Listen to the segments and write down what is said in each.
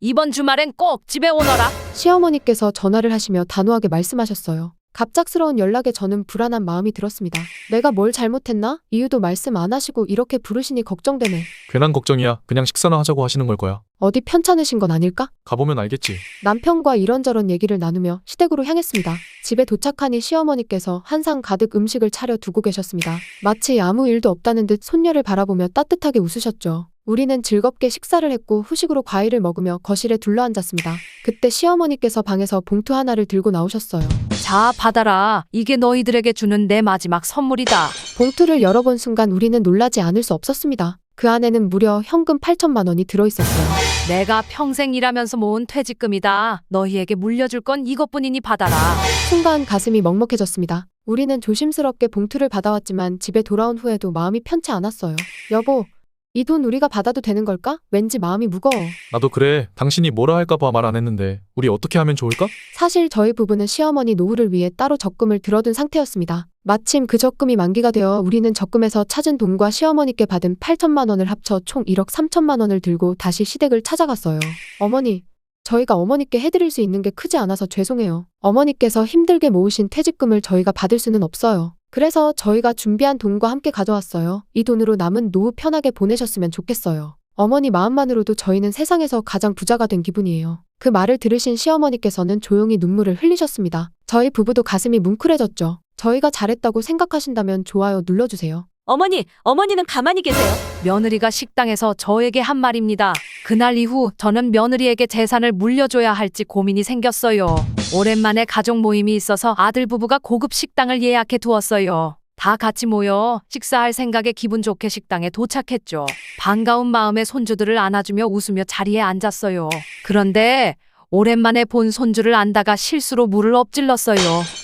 이번 주말엔 꼭 집에 오너라. 시어머니께서 전화를 하시며 단호하게 말씀하셨어요. 갑작스러운 연락에 저는 불안한 마음이 들었습니다. 내가 뭘 잘못했나? 이유도 말씀 안 하시고 이렇게 부르시니 걱정되네. 괜한 걱정이야. 그냥 식사나 하자고 하시는 걸 거야. 어디 편찮으신 건 아닐까? 가보면 알겠지. 남편과 이런저런 얘기를 나누며 시댁으로 향했습니다. 집에 도착하니 시어머니께서 한상 가득 음식을 차려 두고 계셨습니다. 마치 아무 일도 없다는 듯 손녀를 바라보며 따뜻하게 웃으셨죠. 우리는 즐겁게 식사를 했고 후식으로 과일을 먹으며 거실에 둘러앉았습니다. 그때 시어머니께서 방에서 봉투 하나를 들고 나오셨어요. 자, 받아라. 이게 너희들에게 주는 내 마지막 선물이다. 봉투를 열어본 순간 우리는 놀라지 않을 수 없었습니다. 그 안에는 무려 현금 8천만 원이 들어있었어요. 내가 평생 일하면서 모은 퇴직금이다. 너희에게 물려줄 건 이것뿐이니 받아라. 순간 가슴이 먹먹해졌습니다. 우리는 조심스럽게 봉투를 받아왔지만 집에 돌아온 후에도 마음이 편치 않았어요. 여보, 이 돈 우리가 받아도 되는 걸까? 왠지 마음이 무거워. 나도 그래. 당신이 뭐라 할까봐 말 안 했는데 우리 어떻게 하면 좋을까? 사실 저희 부부는 시어머니 노후를 위해 따로 적금을 들어둔 상태였습니다. 마침 그 적금이 만기가 되어 우리는 적금에서 찾은 돈과 시어머니께 받은 8천만 원을 합쳐 총 1억 3천만 원을 들고 다시 시댁을 찾아갔어요. 어머니, 저희가 어머니께 해드릴 수 있는 게 크지 않아서 죄송해요. 어머니께서 힘들게 모으신 퇴직금을 저희가 받을 수는 없어요. 그래서 저희가 준비한 돈과 함께 가져왔어요. 이 돈으로 남은 노후 편하게 보내셨으면 좋겠어요. 어머니 마음만으로도 저희는 세상에서 가장 부자가 된 기분이에요. 그 말을 들으신 시어머니께서는 조용히 눈물을 흘리셨습니다. 저희 부부도 가슴이 뭉클해졌죠. 저희가 잘했다고 생각하신다면 좋아요 눌러주세요. 어머니는 가만히 계세요. 며느리가 식당에서 저에게 한 말입니다. 그날 이후 저는 며느리에게 재산을 물려줘야 할지 고민이 생겼어요. 오랜만에 가족 모임이 있어서 아들 부부가 고급 식당을 예약해 두었어요. 다 같이 모여 식사할 생각에 기분 좋게 식당에 도착했죠. 반가운 마음에 손주들을 안아주며 웃으며 자리에 앉았어요. 그런데 오랜만에 본 손주를 안다가 실수로 물을 엎질렀어요.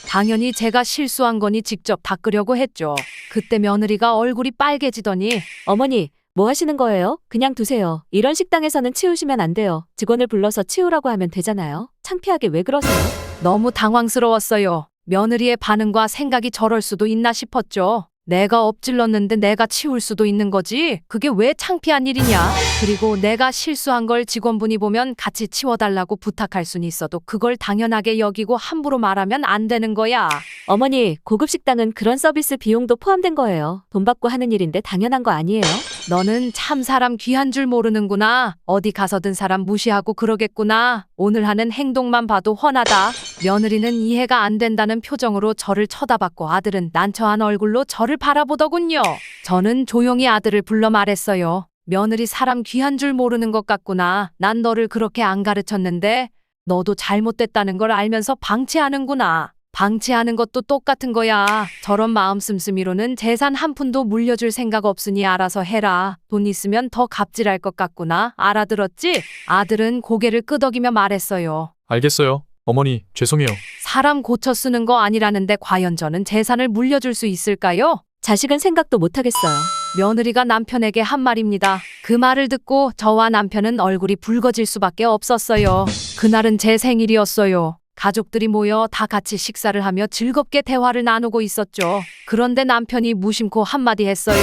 당연히 제가 실수한 거니 직접 닦으려고 했죠. 그때 며느리가 얼굴이 빨개지더니 어머니, 뭐 하시는 거예요? 그냥 두세요. 이런 식당에서는 치우시면 안 돼요. 직원을 불러서 치우라고 하면 되잖아요. 창피하게 왜 그러세요? 너무 당황스러웠어요. 며느리의 반응과 생각이 저럴 수도 있나 싶었죠. 내가 엎질렀는데 내가 치울 수도 있는 거지. 그게 왜 창피한 일이냐. 그리고 내가 실수한 걸 직원분이 보면 같이 치워달라고 부탁할 수는 있어도 그걸 당연하게 여기고 함부로 말하면 안 되는 거야. 어머니, 고급 식당은 그런 서비스 비용도 포함된 거예요. 돈 받고 하는 일인데 당연한 거 아니에요? 너는 참 사람 귀한 줄 모르는구나. 어디 가서든 사람 무시하고 그러겠구나. 오늘 하는 행동만 봐도 훤하다. 며느리는 이해가 안 된다는 표정으로 저를 쳐다봤고 아들은 난처한 얼굴로 저를 바라보더군요. 저는 조용히 아들을 불러 말했어요. 며느리 사람 귀한 줄 모르는 것 같구나. 난 너를 그렇게 안 가르쳤는데 너도 잘못됐다는 걸 알면서 방치하는구나. 방치하는 것도 똑같은 거야. 저런 마음 씀씀이로는 재산 한 푼도 물려줄 생각 없으니 알아서 해라. 돈 있으면 더 갑질할 것 같구나. 알아들었지? 아들은 고개를 끄덕이며 말했어요. 알겠어요. 어머니, 죄송해요. 사람 고쳐 쓰는 거 아니라는데 과연 저는 재산을 물려줄 수 있을까요? 자식은 생각도 못 하겠어요. 며느리가 남편에게 한 말입니다. 그 말을 듣고 저와 남편은 얼굴이 붉어질 수밖에 없었어요. 그날은 제 생일이었어요. 가족들이 모여 다 같이 식사를 하며 즐겁게 대화를 나누고 있었죠. 그런데 남편이 무심코 한마디 했어요.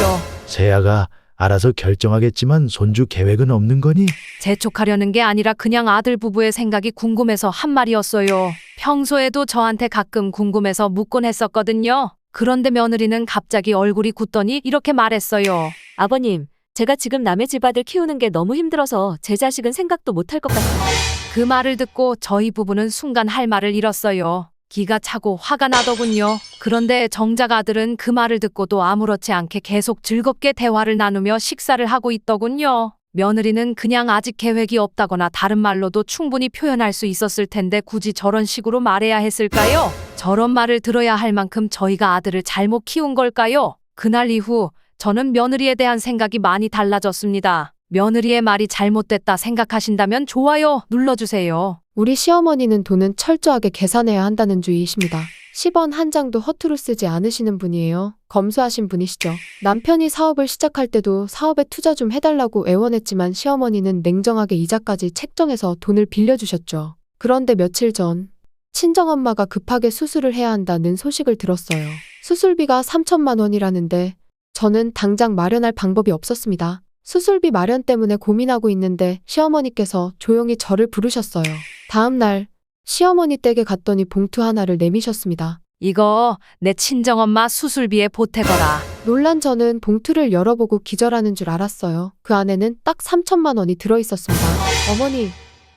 세아가 알아서 결정하겠지만 손주 계획은 없는 거니? 재촉하려는 게 아니라 그냥 아들 부부의 생각이 궁금해서 한 말이었어요. 평소에도 저한테 가끔 궁금해서 묻곤 했었거든요. 그런데 며느리는 갑자기 얼굴이 굳더니 이렇게 말했어요. 아버님, 제가 지금 남의 집아들 키우는 게 너무 힘들어서 제 자식은 생각도 못 할 것 같아요. 그 말을 듣고 저희 부부는 순간 할 말을 잃었어요. 기가 차고 화가 나더군요. 그런데 정작 아들은 그 말을 듣고도 아무렇지 않게 계속 즐겁게 대화를 나누며 식사를 하고 있더군요. 며느리는 그냥 아직 계획이 없다거나 다른 말로도 충분히 표현할 수 있었을 텐데 굳이 저런 식으로 말해야 했을까요? 저런 말을 들어야 할 만큼 저희가 아들을 잘못 키운 걸까요? 그날 이후 저는 며느리에 대한 생각이 많이 달라졌습니다. 며느리의 말이 잘못됐다 생각하신다면 좋아요 눌러주세요. 우리 시어머니는 돈은 철저하게 계산해야 한다는 주의이십니다. 10원 한 장도 허투루 쓰지 않으시는 분이에요. 검소하신 분이시죠. 남편이 사업을 시작할 때도 사업에 투자 좀 해달라고 애원했지만 시어머니는 냉정하게 이자까지 책정해서 돈을 빌려주셨죠. 그런데 며칠 전 친정엄마가 급하게 수술을 해야 한다는 소식을 들었어요. 수술비가 3천만 원이라는데 저는 당장 마련할 방법이 없었습니다. 수술비 마련 때문에 고민하고 있는데 시어머니께서 조용히 저를 부르셨어요. 다음 날 시어머니 댁에 갔더니 봉투 하나를 내미셨습니다. 이거 내 친정엄마 수술비에 보태거라. 놀란 저는 봉투를 열어보고 기절하는 줄 알았어요. 그 안에는 딱 3천만 원이 들어있었습니다. 어머니,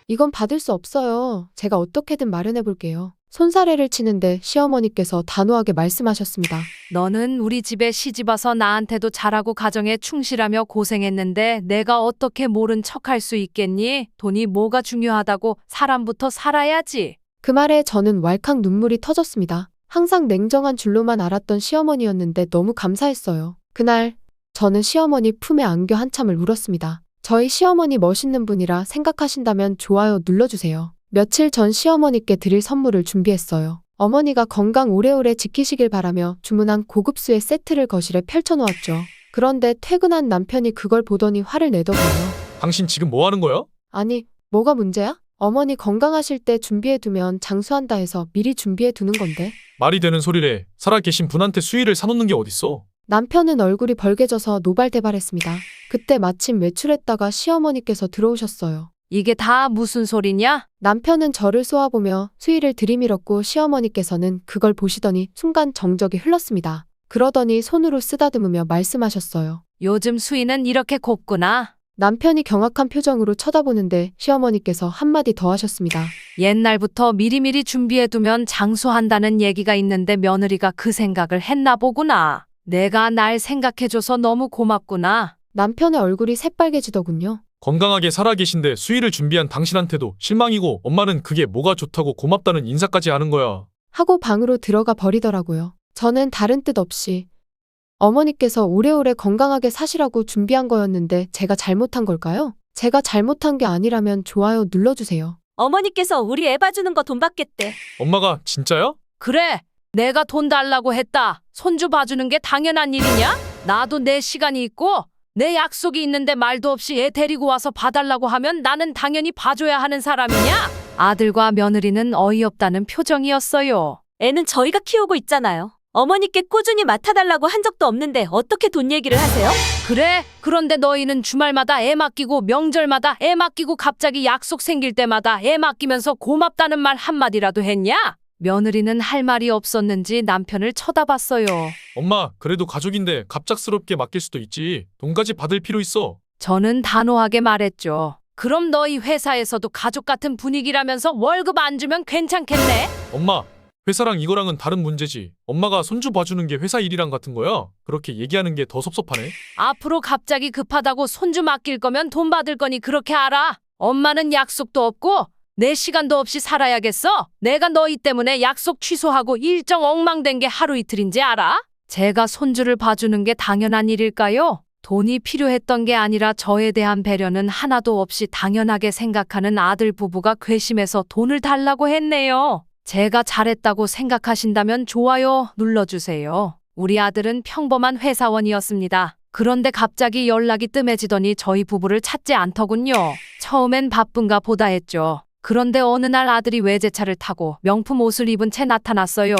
이건 받을 수 없어요. 제가 어떻게든 마련해 볼게요. 손사래를 치는데 시어머니께서 단호하게 말씀하셨습니다. 너는 우리 집에 시집와서 나한테도 잘하고 가정에 충실하며 고생했는데 내가 어떻게 모른 척할 수 있겠니? 돈이 뭐가 중요하다고 사람부터 살아야지. 그 말에 저는 왈칵 눈물이 터졌습니다. 항상 냉정한 줄로만 알았던 시어머니였는데 너무 감사했어요. 그날 저는 시어머니 품에 안겨 한참을 울었습니다. 저희 시어머니 멋있는 분이라 생각하신다면 좋아요 눌러주세요. 며칠 전 시어머니께 드릴 선물을 준비했어요. 어머니가 건강 오래오래 지키시길 바라며 주문한 고급수의 세트를 거실에 펼쳐놓았죠. 그런데 퇴근한 남편이 그걸 보더니 화를 내더군요. 당신 지금 뭐 하는 거야? 아니, 뭐가 문제야? 어머니 건강하실 때 준비해두면 장수한다 해서 미리 준비해두는 건데. 말이 되는 소리래. 살아계신 분한테 수의를 사놓는 게 어딨어? 남편은 얼굴이 벌개져서 노발대발했습니다. 그때 마침 외출했다가 시어머니께서 들어오셨어요. 이게 다 무슨 소리냐? 남편은 저를 쏘아보며 수의를 들이밀었고 시어머니께서는 그걸 보시더니 순간 정적이 흘렀습니다. 그러더니 손으로 쓰다듬으며 말씀하셨어요. 요즘 수위는 이렇게 곱구나. 남편이 경악한 표정으로 쳐다보는데 시어머니께서 한마디 더 하셨습니다. 옛날부터 미리미리 준비해두면 장수한다는 얘기가 있는데 며느리가 그 생각을 했나 보구나. 내가 날 생각해줘서 너무 고맙구나. 남편의 얼굴이 새빨개지더군요. 건강하게 살아계신데 수의를 준비한 당신한테도 실망이고 엄마는 그게 뭐가 좋다고 고맙다는 인사까지 하는 거야. 하고 방으로 들어가 버리더라고요. 저는 다른 뜻 없이 어머니께서 오래오래 건강하게 사시라고 준비한 거였는데 제가 잘못한 걸까요? 제가 잘못한 게 아니라면 좋아요 눌러주세요. 어머니께서 우리 애 봐주는 거 돈 받겠대. 엄마가 진짜야? 그래, 내가 돈 달라고 했다. 손주 봐주는 게 당연한 일이냐? 나도 내 시간이 있고 내 약속이 있는데 말도 없이 애 데리고 와서 봐달라고 하면 나는 당연히 봐줘야 하는 사람이냐? 아들과 며느리는 어이없다는 표정이었어요. 애는 저희가 키우고 있잖아요. 어머니께 꾸준히 맡아달라고 한 적도 없는데 어떻게 돈 얘기를 하세요? 그래? 그런데 너희는 주말마다 애 맡기고 명절마다 애 맡기고 갑자기 약속 생길 때마다 애 맡기면서 고맙다는 말 한마디라도 했냐? 며느리는 할 말이 없었는지 남편을 쳐다봤어요. 엄마, 그래도 가족인데 갑작스럽게 맡길 수도 있지. 돈까지 받을 필요 있어. 저는 단호하게 말했죠. 그럼 너희 회사에서도 가족 같은 분위기라면서 월급 안 주면 괜찮겠네? 엄마, 회사랑 이거랑은 다른 문제지. 엄마가 손주 봐주는 게 회사 일이랑 같은 거야. 그렇게 얘기하는 게 더 섭섭하네. 앞으로 갑자기 급하다고 손주 맡길 거면 돈 받을 거니 그렇게 알아. 엄마는 약속도 없고 내 시간도 없이 살아야겠어. 내가 너희 때문에 약속 취소하고 일정 엉망된 게 하루 이틀인지 알아? 제가 손주를 봐주는 게 당연한 일일까요? 돈이 필요했던 게 아니라 저에 대한 배려는 하나도 없이 당연하게 생각하는 아들 부부가 괘씸해서 돈을 달라고 했네요. 제가 잘했다고 생각하신다면 좋아요 눌러주세요. 우리 아들은 평범한 회사원이었습니다. 그런데 갑자기 연락이 뜸해지더니 저희 부부를 찾지 않더군요. 처음엔 바쁜가 보다 했죠. 그런데 어느 날 아들이 외제차를 타고 명품 옷을 입은 채 나타났어요.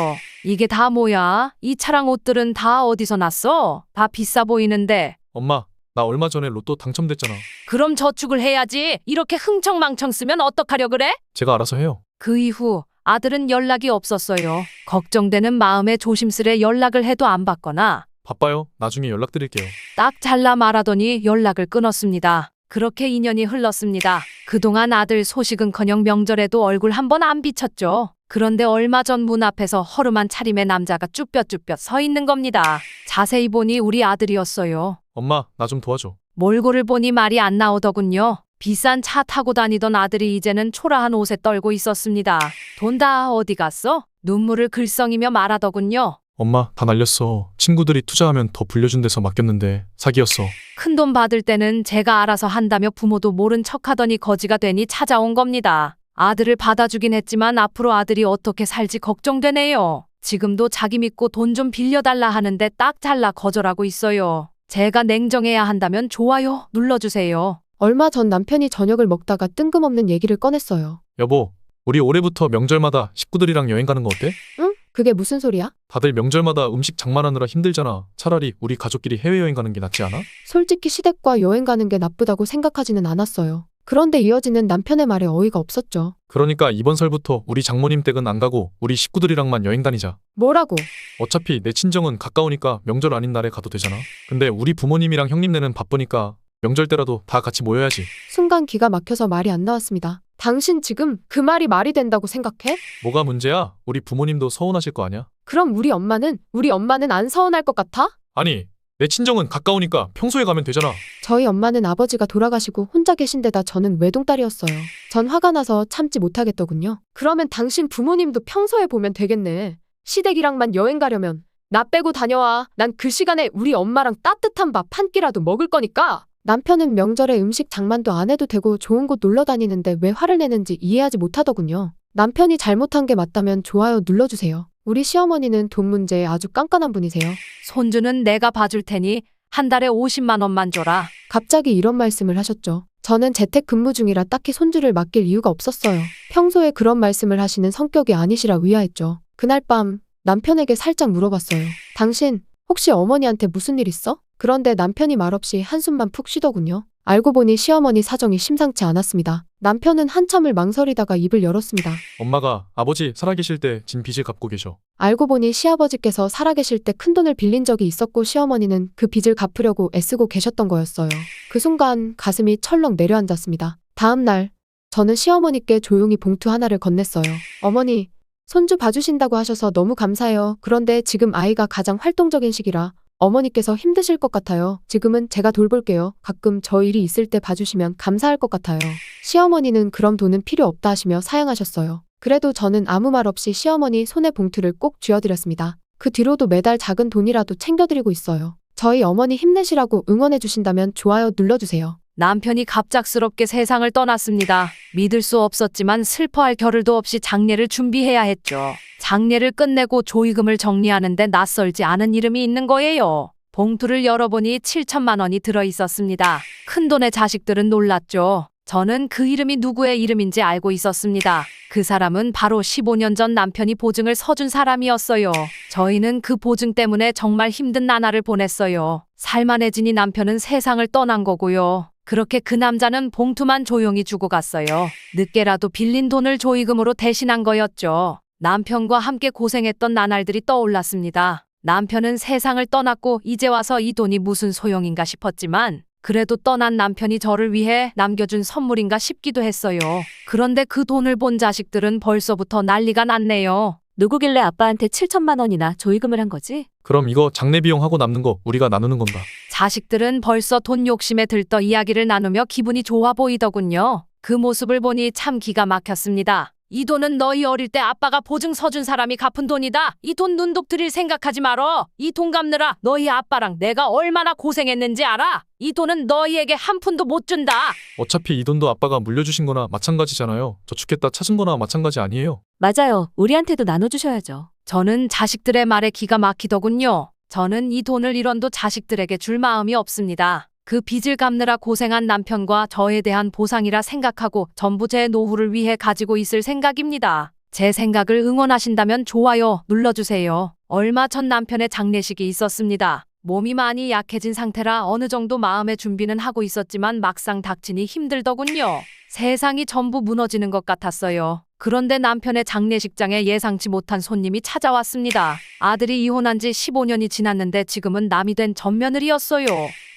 이게 다 뭐야? 이 차랑 옷들은 다 어디서 났어? 다 비싸 보이는데. 엄마, 나 얼마 전에 로또 당첨됐잖아. 그럼 저축을 해야지. 이렇게 흥청망청 쓰면 어떡하려 그래? 제가 알아서 해요. 그 이후 아들은 연락이 없었어요. 걱정되는 마음에 조심스레 연락을 해도 안 받거나 바빠요. 나중에 연락드릴게요. 딱 잘라 말하더니 연락을 끊었습니다. 그렇게 2년이 흘렀습니다. 그동안 아들 소식은커녕 명절에도 얼굴 한 번 안 비쳤죠. 그런데 얼마 전 문 앞에서 허름한 차림의 남자가 쭈뼛쭈뼛 서 있는 겁니다. 자세히 보니 우리 아들이었어요. 엄마, 나 좀 도와줘. 몰골을 보니 말이 안 나오더군요. 비싼 차 타고 다니던 아들이 이제는 초라한 옷에 떨고 있었습니다. 돈 다 어디 갔어? 눈물을 글썽이며 말하더군요. 엄마, 다 날렸어. 친구들이 투자하면 더 불려준 데서 맡겼는데 사기였어. 큰돈 받을 때는 제가 알아서 한다며 부모도 모른 척하더니 거지가 되니 찾아온 겁니다. 아들을 받아주긴 했지만 앞으로 아들이 어떻게 살지 걱정되네요. 지금도 자기 믿고 돈 좀 빌려달라 하는데 딱 잘라 거절하고 있어요. 제가 냉정해야 한다면 좋아요 눌러주세요. 얼마 전 남편이 저녁을 먹다가 뜬금없는 얘기를 꺼냈어요. 여보, 우리 올해부터 명절마다 식구들이랑 여행 가는 거 어때? 응? 그게 무슨 소리야? 다들 명절마다 음식 장만하느라 힘들잖아. 차라리 우리 가족끼리 해외여행 가는 게 낫지 않아? 솔직히 시댁과 여행 가는 게 나쁘다고 생각하지는 않았어요. 그런데 이어지는 남편의 말에 어이가 없었죠. 그러니까 이번 설부터 우리 장모님 댁은 안 가고 우리 식구들이랑만 여행 다니자. 뭐라고? 어차피 내 친정은 가까우니까 명절 아닌 날에 가도 되잖아. 근데 우리 부모님이랑 형님네는 바쁘니까 명절 때라도 다 같이 모여야지. 순간 기가 막혀서 말이 안 나왔습니다. 당신 지금 그 말이 말이 된다고 생각해? 뭐가 문제야? 우리 부모님도 서운하실 거 아니야? 그럼 우리 엄마는 안 서운할 것 같아? 아니, 내 친정은 가까우니까 평소에 가면 되잖아. 저희 엄마는 아버지가 돌아가시고 혼자 계신 데다 저는 외동딸이었어요. 전 화가 나서 참지 못하겠더군요. 그러면 당신 부모님도 평소에 보면 되겠네. 시댁이랑만 여행 가려면 나 빼고 다녀와. 난 그 시간에 우리 엄마랑 따뜻한 밥 한 끼라도 먹을 거니까. 남편은 명절에 음식 장만도 안 해도 되고 좋은 곳 놀러 다니는데 왜 화를 내는지 이해하지 못하더군요. 남편이 잘못한 게 맞다면 좋아요 눌러주세요. 우리 시어머니는 돈 문제에 아주 깐깐한 분이세요. 손주는 내가 봐줄 테니 한 달에 50만 원만 줘라. 갑자기 이런 말씀을 하셨죠. 저는 재택근무 중이라 딱히 손주를 맡길 이유가 없었어요. 평소에 그런 말씀을 하시는 성격이 아니시라 의아했죠. 그날 밤 남편에게 살짝 물어봤어요. 당신 혹시 어머니한테 무슨 일 있어? 그런데 남편이 말없이 한숨만 푹 쉬더군요. 알고 보니 시어머니 사정이 심상치 않았습니다. 남편은 한참을 망설이다가 입을 열었습니다. 엄마가 아버지 살아계실 때 진 빚을 갚고 계셔. 알고 보니 시아버지께서 살아계실 때 큰돈을 빌린 적이 있었고 시어머니는 그 빚을 갚으려고 애쓰고 계셨던 거였어요. 그 순간 가슴이 철렁 내려앉았습니다. 다음 날 저는 시어머니께 조용히 봉투 하나를 건넸어요. 어머니, 손주 봐주신다고 하셔서 너무 감사해요. 그런데 지금 아이가 가장 활동적인 시기라 어머니께서 힘드실 것 같아요. 지금은 제가 돌볼게요. 가끔 저 일이 있을 때 봐주시면 감사할 것 같아요. 시어머니는 그럼 돈은 필요 없다 하시며 사양하셨어요. 그래도 저는 아무 말 없이 시어머니 손에 봉투를 꼭 쥐어드렸습니다. 그 뒤로도 매달 작은 돈이라도 챙겨드리고 있어요. 저희 어머니 힘내시라고 응원해 주신다면 좋아요 눌러주세요. 남편이 갑작스럽게 세상을 떠났습니다. 믿을 수 없었지만 슬퍼할 겨를도 없이 장례를 준비해야 했죠. 장례를 끝내고 조의금을 정리하는데 낯설지 않은 이름이 있는 거예요. 봉투를 열어보니 7천만 원이 들어있었습니다. 큰돈의 자식들은 놀랐죠. 저는 그 이름이 누구의 이름인지 알고 있었습니다. 그 사람은 바로 15년 전 남편이 보증을 서준 사람이었어요. 저희는 그 보증 때문에 정말 힘든 나날을 보냈어요. 살만해지니 남편은 세상을 떠난 거고요. 그렇게 그 남자는 봉투만 조용히 주고 갔어요. 늦게라도 빌린 돈을 조의금으로 대신한 거였죠. 남편과 함께 고생했던 나날들이 떠올랐습니다. 남편은 세상을 떠났고 이제 와서 이 돈이 무슨 소용인가 싶었지만 그래도 떠난 남편이 저를 위해 남겨준 선물인가 싶기도 했어요. 그런데 그 돈을 본 자식들은 벌써부터 난리가 났네요. 누구길래 아빠한테 7천만 원이나 조의금을 한 거지? 그럼 이거 장례 비용하고 남는 거 우리가 나누는 건가? 자식들은 벌써 돈 욕심에 들떠 이야기를 나누며 기분이 좋아 보이더군요. 그 모습을 보니 참 기가 막혔습니다. 이 돈은 너희 어릴 때 아빠가 보증 서준 사람이 갚은 돈이다. 이 돈 눈독 들일 생각하지 말어. 이 돈 갚느라 너희 아빠랑 내가 얼마나 고생했는지 알아? 이 돈은 너희에게 한 푼도 못 준다. 어차피 이 돈도 아빠가 물려주신 거나 마찬가지잖아요. 저축했다 찾은 거나 마찬가지 아니에요? 맞아요. 우리한테도 나눠주셔야죠. 저는 자식들의 말에 기가 막히더군요. 저는 이 돈을 1원도 자식들에게 줄 마음이 없습니다. 그 빚을 갚느라 고생한 남편과 저에 대한 보상이라 생각하고 전부 제 노후를 위해 가지고 있을 생각입니다. 제 생각을 응원하신다면 좋아요 눌러주세요. 얼마 전 남편의 장례식이 있었습니다. 몸이 많이 약해진 상태라 어느 정도 마음의 준비는 하고 있었지만 막상 닥치니 힘들더군요. 세상이 전부 무너지는 것 같았어요. 그런데 남편의 장례식장에 예상치 못한 손님이 찾아왔습니다. 아들이 이혼한 지 15년이 지났는데 지금은 남이 된 맏며느리였어요.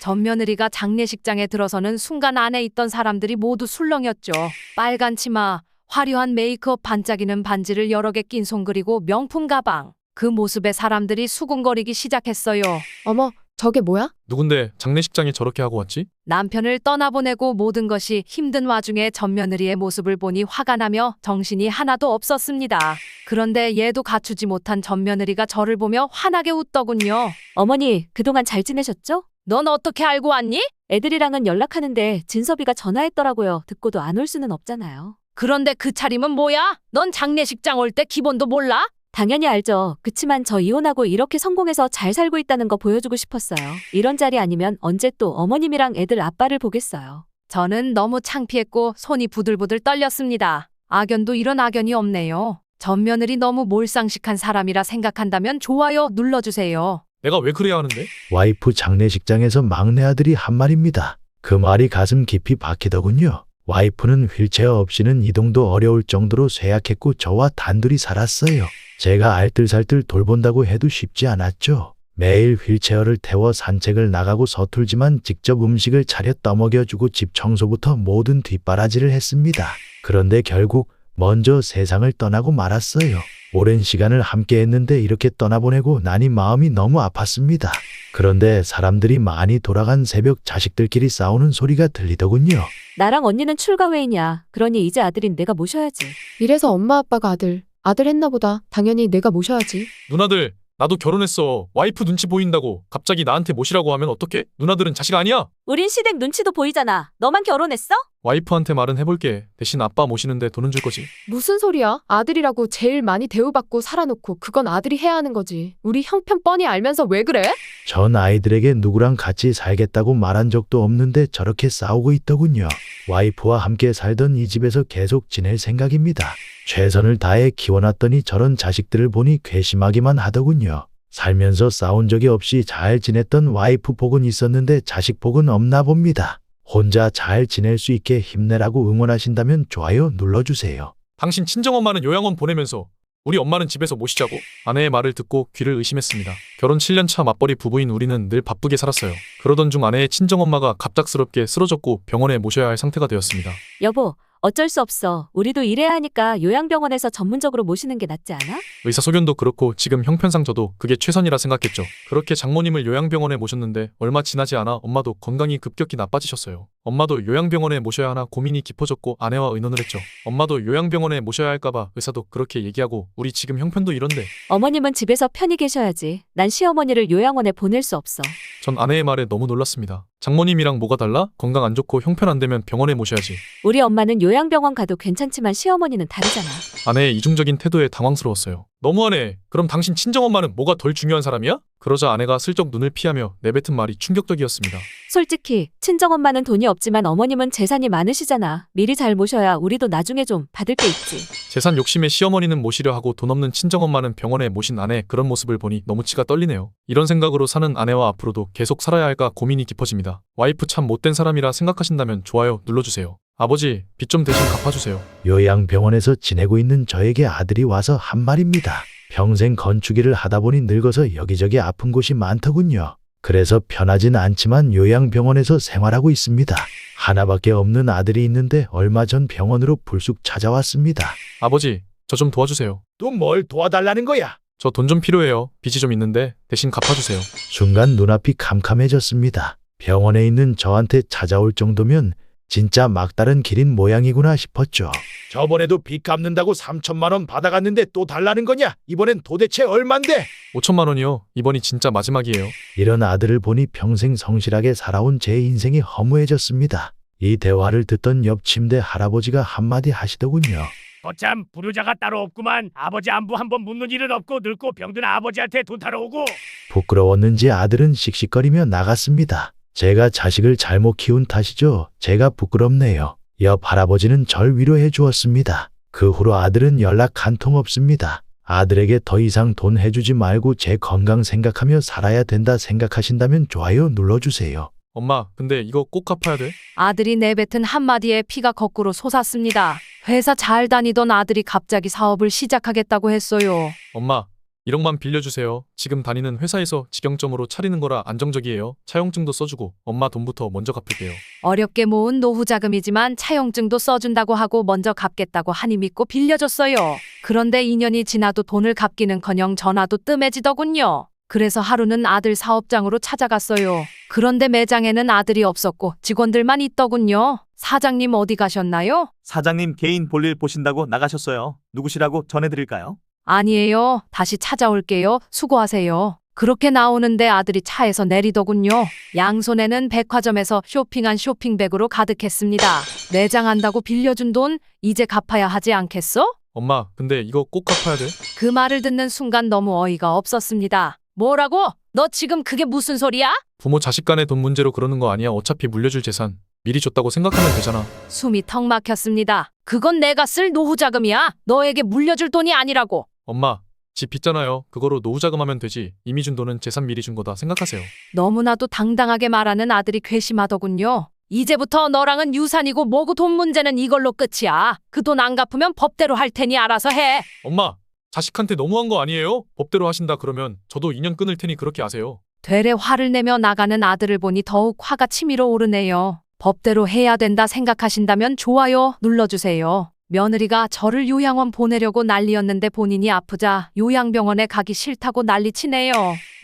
맏며느리가 장례식장에 들어서는 순간 안에 있던 사람들이 모두 술렁였죠. 빨간 치마, 화려한 메이크업, 반짝이는 반지를 여러 개 낀 손 그리고 명품 가방. 그 모습에 사람들이 수군거리기 시작했어요. 어머, 저게 뭐야? 누군데 장례식장에 저렇게 하고 왔지? 남편을 떠나보내고 모든 것이 힘든 와중에 맏며느리의 모습을 보니 화가 나며 정신이 하나도 없었습니다. 그런데 얘도 갖추지 못한 맏며느리가 저를 보며 환하게 웃더군요. 어머니, 그동안 잘 지내셨죠? 넌 어떻게 알고 왔니? 애들이랑은 연락하는데 진섭이가 전화했더라고요. 듣고도 안 올 수는 없잖아요. 그런데 그 차림은 뭐야? 넌 장례식장 올 때 기본도 몰라? 당연히 알죠. 그치만 저 이혼하고 이렇게 성공해서 잘 살고 있다는 거 보여주고 싶었어요. 이런 자리 아니면 언제 또 어머님이랑 애들 아빠를 보겠어요. 저는 너무 창피했고 손이 부들부들 떨렸습니다. 악연도 이런 악연이 없네요. 전 며느리 너무 몰상식한 사람이라 생각한다면 좋아요 눌러주세요. 내가 왜 그래야 하는데? 와이프 장례식장에서 막내 아들이 한 말입니다. 그 말이 가슴 깊이 박히더군요. 와이프는 휠체어 없이는 이동도 어려울 정도로 쇠약했고 저와 단둘이 살았어요. 제가 알뜰살뜰 돌본다고 해도 쉽지 않았죠. 매일 휠체어를 태워 산책을 나가고 서툴지만 직접 음식을 차려 떠먹여주고 집 청소부터 모든 뒷바라지를 했습니다. 그런데 결국 먼저 세상을 떠나고 말았어요. 오랜 시간을 함께 했는데 이렇게 떠나보내고 나니 마음이 너무 아팠습니다. 그런데 사람들이 많이 돌아간 새벽 자식들끼리 싸우는 소리가 들리더군요. 나랑 언니는 출가회의냐. 그러니 이제 아들인 내가 모셔야지. 이래서 엄마 아빠가 아들 했나 보다. 당연히 내가 모셔야지. 누나들, 나도 결혼했어. 와이프 눈치 보인다고 갑자기 나한테 모시라고 하면 어떡해? 누나들은 자식 아니야? 우린 시댁 눈치도 보이잖아. 너만 결혼했어? 와이프한테 말은 해볼게. 대신 아빠 모시는데 돈은 줄 거지. 무슨 소리야? 아들이라고 제일 많이 대우받고 살아놓고 그건 아들이 해야 하는 거지. 우리 형편 뻔히 알면서 왜 그래? 전 아이들에게 누구랑 같이 살겠다고 말한 적도 없는데 저렇게 싸우고 있더군요. 와이프와 함께 살던 이 집에서 계속 지낼 생각입니다. 최선을 다해 키워놨더니 저런 자식들을 보니 괘씸하기만 하더군요. 살면서 싸운 적이 없이 잘 지냈던 와이프 복은 있었는데 자식 복은 없나 봅니다. 혼자 잘 지낼 수 있게 힘내라고 응원하신다면 좋아요 눌러주세요. 당신 친정엄마는 요양원 보내면서 우리 엄마는 집에서 모시자고? 아내의 말을 듣고 귀를 의심했습니다. 결혼 7년 차 맞벌이 부부인 우리는 늘 바쁘게 살았어요. 그러던 중 아내의 친정엄마가 갑작스럽게 쓰러졌고 병원에 모셔야 할 상태가 되었습니다. 여보, 어쩔 수 없어. 우리도 일해야 하니까 요양병원에서 전문적으로 모시는 게 낫지 않아? 의사 소견도 그렇고 지금 형편상 저도 그게 최선이라 생각했죠. 그렇게 장모님을 요양병원에 모셨는데 얼마 지나지 않아 엄마도 건강이 급격히 나빠지셨어요. 엄마도 요양병원에 모셔야 하나 고민이 깊어졌고 아내와 의논을 했죠. 엄마도 요양병원에 모셔야 할까봐 의사도 그렇게 얘기하고 우리 지금 형편도 이런데. 어머님은 집에서 편히 계셔야지. 난 시어머니를 요양원에 보낼 수 없어. 전 아내의 말에 너무 놀랐습니다. 장모님이랑 뭐가 달라? 건강 안 좋고 형편 안 되면 병원에 모셔야지. 우리 엄마는 요양병원 가도 괜찮지만 시어머니는 다르잖아. 아내의 이중적인 태도에 당황스러웠어요. 너무하네. 그럼 당신 친정엄마는 뭐가 덜 중요한 사람이야? 그러자 아내가 슬쩍 눈을 피하며 내뱉은 말이 충격적이었습니다. 솔직히 친정엄마는 돈이 없지만 어머님은 재산이 많으시잖아. 미리 잘 모셔야 우리도 나중에 좀 받을 게 있지. 재산 욕심에 시어머니는 모시려 하고 돈 없는 친정엄마는 병원에 모신 아내 그런 모습을 보니 너무 치가 떨리네요. 이런 생각으로 사는 아내와 앞으로도 계속 살아야 할까 고민이 깊어집니다. 와이프 참 못된 사람이라 생각하신다면 좋아요 눌러주세요. 아버지, 빚 좀 대신 갚아주세요. 요양병원에서 지내고 있는 저에게 아들이 와서 한 말입니다. 평생 건축일을 하다 보니 늙어서 여기저기 아픈 곳이 많더군요. 그래서 편하진 않지만 요양병원에서 생활하고 있습니다. 하나밖에 없는 아들이 있는데 얼마 전 병원으로 불쑥 찾아왔습니다. 아버지, 저 좀 도와주세요. 또 뭘 도와달라는 거야? 저 돈 좀 필요해요. 빚이 좀 있는데 대신 갚아주세요. 순간 눈앞이 캄캄해졌습니다. 병원에 있는 저한테 찾아올 정도면 진짜 막다른 길인 모양이구나 싶었죠. 저번에도 빚 갚는다고 3천만 원 받아갔는데 또 달라는 거냐? 이번엔 도대체 얼만데? 5천만 원이요. 이번이 진짜 마지막이에요. 이런 아들을 보니 평생 성실하게 살아온 제 인생이 허무해졌습니다. 이 대화를 듣던 옆 침대 할아버지가 한마디 하시더군요. 거참 불효자가 따로 없구만. 아버지 안부 한번 묻는 일은 없고 늙고 병든 아버지한테 돈 타러 오고. 부끄러웠는지 아들은 씩씩거리며 나갔습니다. 제가 자식을 잘못 키운 탓이죠. 제가 부끄럽네요. 옆 할아버지는 절 위로해 주었습니다. 그 후로 아들은 연락 한 통 없습니다. 아들에게 더 이상 돈 해주지 말고 제 건강 생각하며 살아야 된다 생각하신다면 좋아요 눌러주세요. 엄마, 근데 이거 꼭 갚아야 돼? 아들이 내뱉은 한마디에 피가 거꾸로 솟았습니다. 회사 잘 다니던 아들이 갑자기 사업을 시작하겠다고 했어요. 엄마, 1억만 빌려주세요. 지금 다니는 회사에서 직영점으로 차리는 거라 안정적이에요. 차용증도 써주고 엄마 돈부터 먼저 갚을게요. 어렵게 모은 노후 자금이지만 차용증도 써준다고 하고 먼저 갚겠다고 하니 믿고 빌려줬어요. 그런데 2년이 지나도 돈을 갚기는커녕 전화도 뜸해지더군요. 그래서 하루는 아들 사업장으로 찾아갔어요. 그런데 매장에는 아들이 없었고 직원들만 있더군요. 사장님 어디 가셨나요? 사장님 개인 볼일 보신다고 나가셨어요. 누구시라고 전해드릴까요? 아니에요. 다시 찾아올게요. 수고하세요. 그렇게 나오는데 아들이 차에서 내리더군요. 양손에는 백화점에서 쇼핑한 쇼핑백으로 가득했습니다. 매장한다고 빌려준 돈 이제 갚아야 하지 않겠어? 엄마, 근데 이거 꼭 갚아야 돼? 그 말을 듣는 순간 너무 어이가 없었습니다. 뭐라고? 너 지금 그게 무슨 소리야? 부모 자식 간의 돈 문제로 그러는 거 아니야. 어차피 물려줄 재산. 미리 줬다고 생각하면 되잖아. 숨이 턱 막혔습니다. 그건 내가 쓸 노후 자금이야. 너에게 물려줄 돈이 아니라고. 엄마, 집 빚잖아요. 그거로 노후 자금하면 되지. 이미 준 돈은 재산 미리 준 거다 생각하세요. 너무나도 당당하게 말하는 아들이 괘씸하더군요. 이제부터 너랑은 유산이고 뭐고 돈 문제는 이걸로 끝이야. 그 돈 안 갚으면 법대로 할 테니 알아서 해. 엄마, 자식한테 너무한 거 아니에요? 법대로 하신다 그러면 저도 인연 끊을 테니 그렇게 아세요. 되레 화를 내며 나가는 아들을 보니 더욱 화가 치밀어 오르네요. 법대로 해야 된다 생각하신다면 좋아요 눌러주세요. 며느리가 저를 요양원 보내려고 난리였는데 본인이 아프자 요양병원에 가기 싫다고 난리치네요.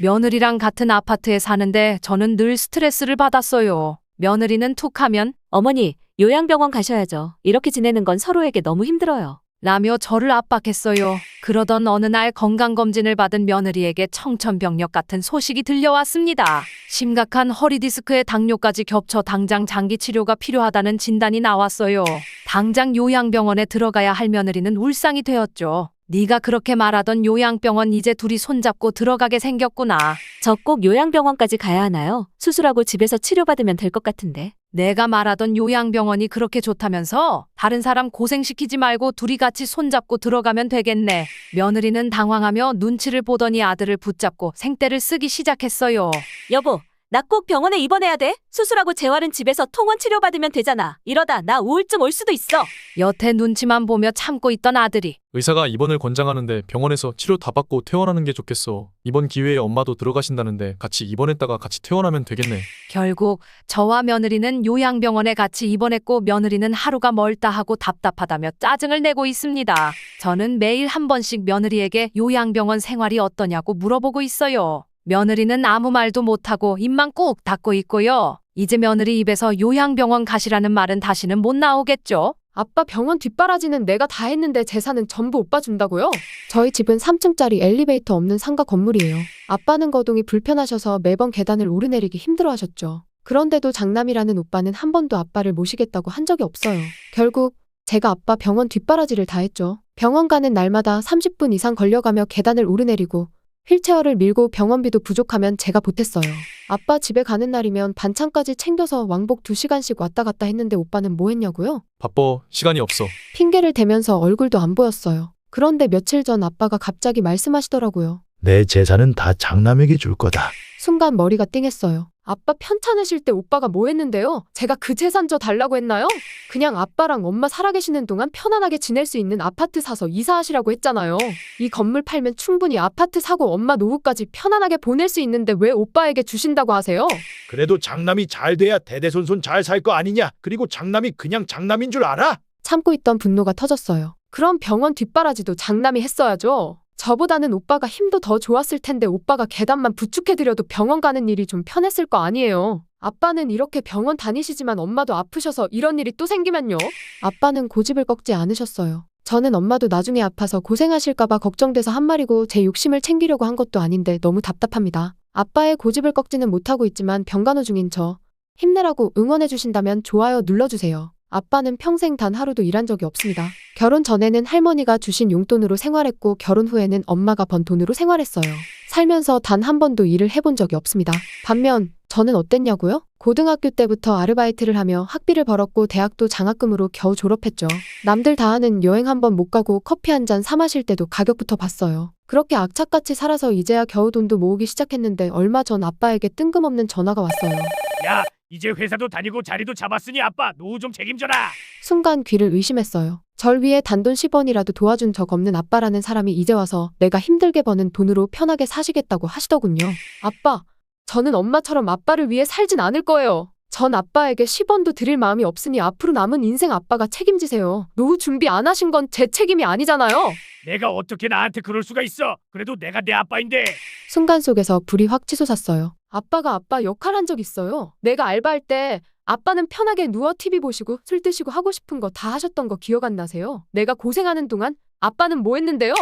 며느리랑 같은 아파트에 사는데 저는 늘 스트레스를 받았어요. 며느리는 툭하면 어머니, 요양병원 가셔야죠. 이렇게 지내는 건 서로에게 너무 힘들어요. 라며 저를 압박했어요. 그러던 어느 날 건강검진을 받은 며느리에게 청천벽력 같은 소식이 들려왔습니다. 심각한 허리디스크에 당뇨까지 겹쳐 당장 장기 치료가 필요하다는 진단이 나왔어요. 당장 요양병원에 들어가야 할 며느리는 울상이 되었죠. 네가 그렇게 말하던 요양병원 이제 둘이 손잡고 들어가게 생겼구나. 저 꼭 요양병원까지 가야 하나요? 수술하고 집에서 치료받으면 될 것 같은데. 내가 말하던 요양병원이 그렇게 좋다면서? 다른 사람 고생시키지 말고 둘이 같이 손잡고 들어가면 되겠네. 며느리는 당황하며 눈치를 보더니 아들을 붙잡고 생떼를 쓰기 시작했어요. 여보, 나 꼭 병원에 입원해야 돼? 수술하고 재활은 집에서 통원 치료받으면 되잖아. 이러다 나 우울증 올 수도 있어. 여태 눈치만 보며 참고 있던 아들이 의사가 입원을 권장하는데 병원에서 치료 다 받고 퇴원하는 게 좋겠어. 이번 기회에 엄마도 들어가신다는데 같이 입원했다가 같이 퇴원하면 되겠네. 결국 저와 며느리는 요양병원에 같이 입원했고 며느리는 하루가 멀다 하고 답답하다며 짜증을 내고 있습니다. 저는 매일 한 번씩 며느리에게 요양병원 생활이 어떠냐고 물어보고 있어요. 며느리는 아무 말도 못하고 입만 꾹 닫고 있고요. 이제 며느리 입에서 요양병원 가시라는 말은 다시는 못 나오겠죠? 아빠 병원 뒷바라지는 내가 다 했는데 재산은 전부 오빠 준다고요? 저희 집은 3층짜리 엘리베이터 없는 상가 건물이에요. 아빠는 거동이 불편하셔서 매번 계단을 오르내리기 힘들어하셨죠. 그런데도 장남이라는 오빠는 한 번도 아빠를 모시겠다고 한 적이 없어요. 결국 제가 아빠 병원 뒷바라지를 다 했죠. 병원 가는 날마다 30분 이상 걸려가며 계단을 오르내리고 휠체어를 밀고 병원비도 부족하면 제가 보탰어요. 아빠 집에 가는 날이면 반찬까지 챙겨서 왕복 2시간씩 왔다 갔다 했는데 오빠는 뭐 했냐고요? 바빠, 시간이 없어. 핑계를 대면서 얼굴도 안 보였어요. 그런데 며칠 전 아빠가 갑자기 말씀하시더라고요. 내 재산은 다 장남에게 줄 거다. 순간 머리가 띵했어요. 아빠 편찮으실 때 오빠가 뭐 했는데요? 제가 그 재산 저 달라고 했나요? 그냥 아빠랑 엄마 살아계시는 동안 편안하게 지낼 수 있는 아파트 사서 이사하시라고 했잖아요. 이 건물 팔면 충분히 아파트 사고 엄마 노후까지 편안하게 보낼 수 있는데 왜 오빠에게 주신다고 하세요? 그래도 장남이 잘 돼야 대대손손 잘 살 거 아니냐? 그리고 장남이 그냥 장남인 줄 알아? 참고 있던 분노가 터졌어요. 그럼 병원 뒷바라지도 장남이 했어야죠. 저보다는 오빠가 힘도 더 좋았을 텐데 오빠가 계단만 부축해드려도 병원 가는 일이 좀 편했을 거 아니에요. 아빠는 이렇게 병원 다니시지만 엄마도 아프셔서 이런 일이 또 생기면요. 아빠는 고집을 꺾지 않으셨어요. 저는 엄마도 나중에 아파서 고생하실까봐 걱정돼서 한 말이고 제 욕심을 챙기려고 한 것도 아닌데 너무 답답합니다. 아빠의 고집을 꺾지는 못하고 있지만 병간호 중인 저 힘내라고 응원해주신다면 좋아요 눌러주세요. 아빠는 평생 단 하루도 일한 적이 없습니다. 결혼 전에는 할머니가 주신 용돈으로 생활했고 결혼 후에는 엄마가 번 돈으로 생활했어요. 살면서 단 한 번도 일을 해본 적이 없습니다. 반면 저는 어땠냐고요? 고등학교 때부터 아르바이트를 하며 학비를 벌었고 대학도 장학금으로 겨우 졸업했죠. 남들 다 하는 여행 한 번 못 가고 커피 한 잔 사 마실 때도 가격부터 봤어요. 그렇게 악착같이 살아서 이제야 겨우 돈도 모으기 시작했는데 얼마 전 아빠에게 뜬금없는 전화가 왔어요. 야, 이제 회사도 다니고 자리도 잡았으니 아빠 노후 좀 책임져라. 순간 귀를 의심했어요. 절 위해 단돈 10원이라도 도와준 적 없는 아빠라는 사람이 이제 와서 내가 힘들게 버는 돈으로 편하게 사시겠다고 하시더군요. 아빠, 저는 엄마처럼 아빠를 위해 살진 않을 거예요. 전 아빠에게 10원도 드릴 마음이 없으니 앞으로 남은 인생 아빠가 책임지세요. 노후 준비 안 하신 건 제 책임이 아니잖아요. 내가 어떻게 나한테 그럴 수가 있어. 그래도 내가 내 아빠인데. 순간 속에서 불이 확 치솟았어요. 아빠가 아빠 역할 한 적 있어요. 내가 알바할 때 아빠는 편하게 누워 TV 보시고 술 드시고 하고 싶은 거 다 하셨던 거 기억 안 나세요? 내가 고생하는 동안 아빠는 뭐 했는데요?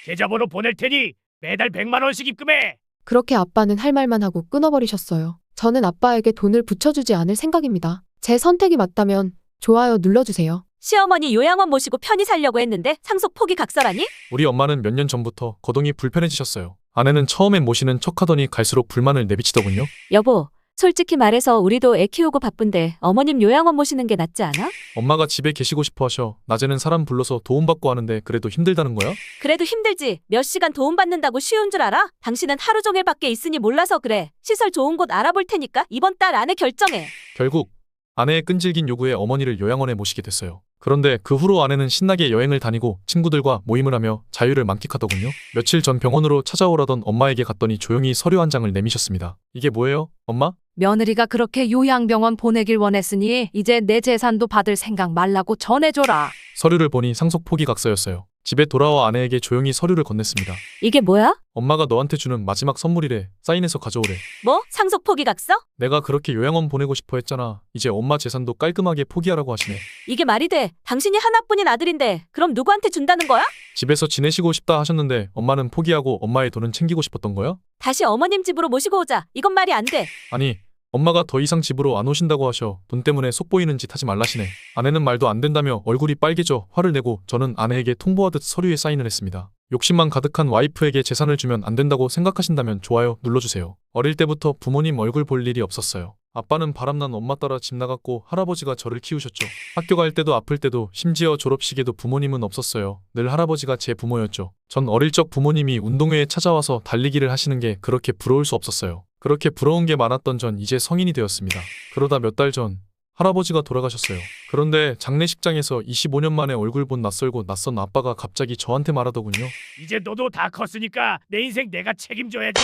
계좌번호 보낼 테니 매달 100만 원씩 입금해. 그렇게 아빠는 할 말만 하고 끊어버리셨어요. 저는 아빠에게 돈을 붙여주지 않을 생각입니다. 제 선택이 맞다면 좋아요 눌러주세요. 시어머니 요양원 모시고 편히 살려고 했는데 상속 포기 각설하니? 우리 엄마는 몇 년 전부터 거동이 불편해지셨어요. 아내는 처음엔 모시는 척하더니 갈수록 불만을 내비치더군요. 여보, 솔직히 말해서 우리도 애 키우고 바쁜데 어머님 요양원 모시는 게 낫지 않아? 엄마가 집에 계시고 싶어 하셔. 낮에는 사람 불러서 도움받고 하는데 그래도 힘들다는 거야? 그래도 힘들지. 몇 시간 도움받는다고 쉬운 줄 알아? 당신은 하루 종일 밖에 있으니 몰라서 그래. 시설 좋은 곳 알아볼 테니까 이번 달 안에 결정해. 결국 아내의 끈질긴 요구에 어머니를 요양원에 모시게 됐어요. 그런데 그 후로 아내는 신나게 여행을 다니고 친구들과 모임을 하며 자유를 만끽하더군요. 며칠 전 병원으로 찾아오라던 엄마에게 갔더니 조용히 서류 한 장을 내미셨습니다. 이게 뭐예요, 엄마? 며느리가 그렇게 요양병원 보내길 원했으니 이제 내 재산도 받을 생각 말라고 전해줘라. 서류를 보니 상속 포기 각서였어요. 집에 돌아와 아내에게 조용히 서류를 건넸습니다. 이게 뭐야? 엄마가 너한테 주는 마지막 선물이래. 사인해서 가져오래. 뭐? 상속 포기 각서? 내가 그렇게 요양원 보내고 싶어 했잖아. 이제 엄마 재산도 깔끔하게 포기하라고 하시네. 이게 말이 돼? 당신이 하나뿐인 아들인데 그럼 누구한테 준다는 거야? 집에서 지내시고 싶다 하셨는데 엄마는 포기하고 엄마의 돈은 챙기고 싶었던 거야? 다시 어머님 집으로 모시고 오자. 이건 말이 안 돼. 아니, 엄마가 더 이상 집으로 안 오신다고 하셔. 돈 때문에 속 보이는 짓 하지 말라시네. 아내는 말도 안 된다며 얼굴이 빨개져 화를 내고 저는 아내에게 통보하듯 서류에 사인을 했습니다. 욕심만 가득한 와이프에게 재산을 주면 안 된다고 생각하신다면 좋아요 눌러주세요. 어릴 때부터 부모님 얼굴 볼 일이 없었어요. 아빠는 바람난 엄마 따라 집 나갔고 할아버지가 저를 키우셨죠. 학교 갈 때도 아플 때도 심지어 졸업식에도 부모님은 없었어요. 늘 할아버지가 제 부모였죠. 전 어릴 적 부모님이 운동회에 찾아와서 달리기를 하시는 게 그렇게 부러울 수 없었어요. 그렇게 부러운 게 많았던 전 이제 성인이 되었습니다. 그러다 몇 달 전 할아버지가 돌아가셨어요. 그런데 장례식장에서 25년 만에 얼굴 본 낯설고 낯선 아빠가 갑자기 저한테 말하더군요. 이제 너도 다 컸으니까 내 인생 내가 책임져야지.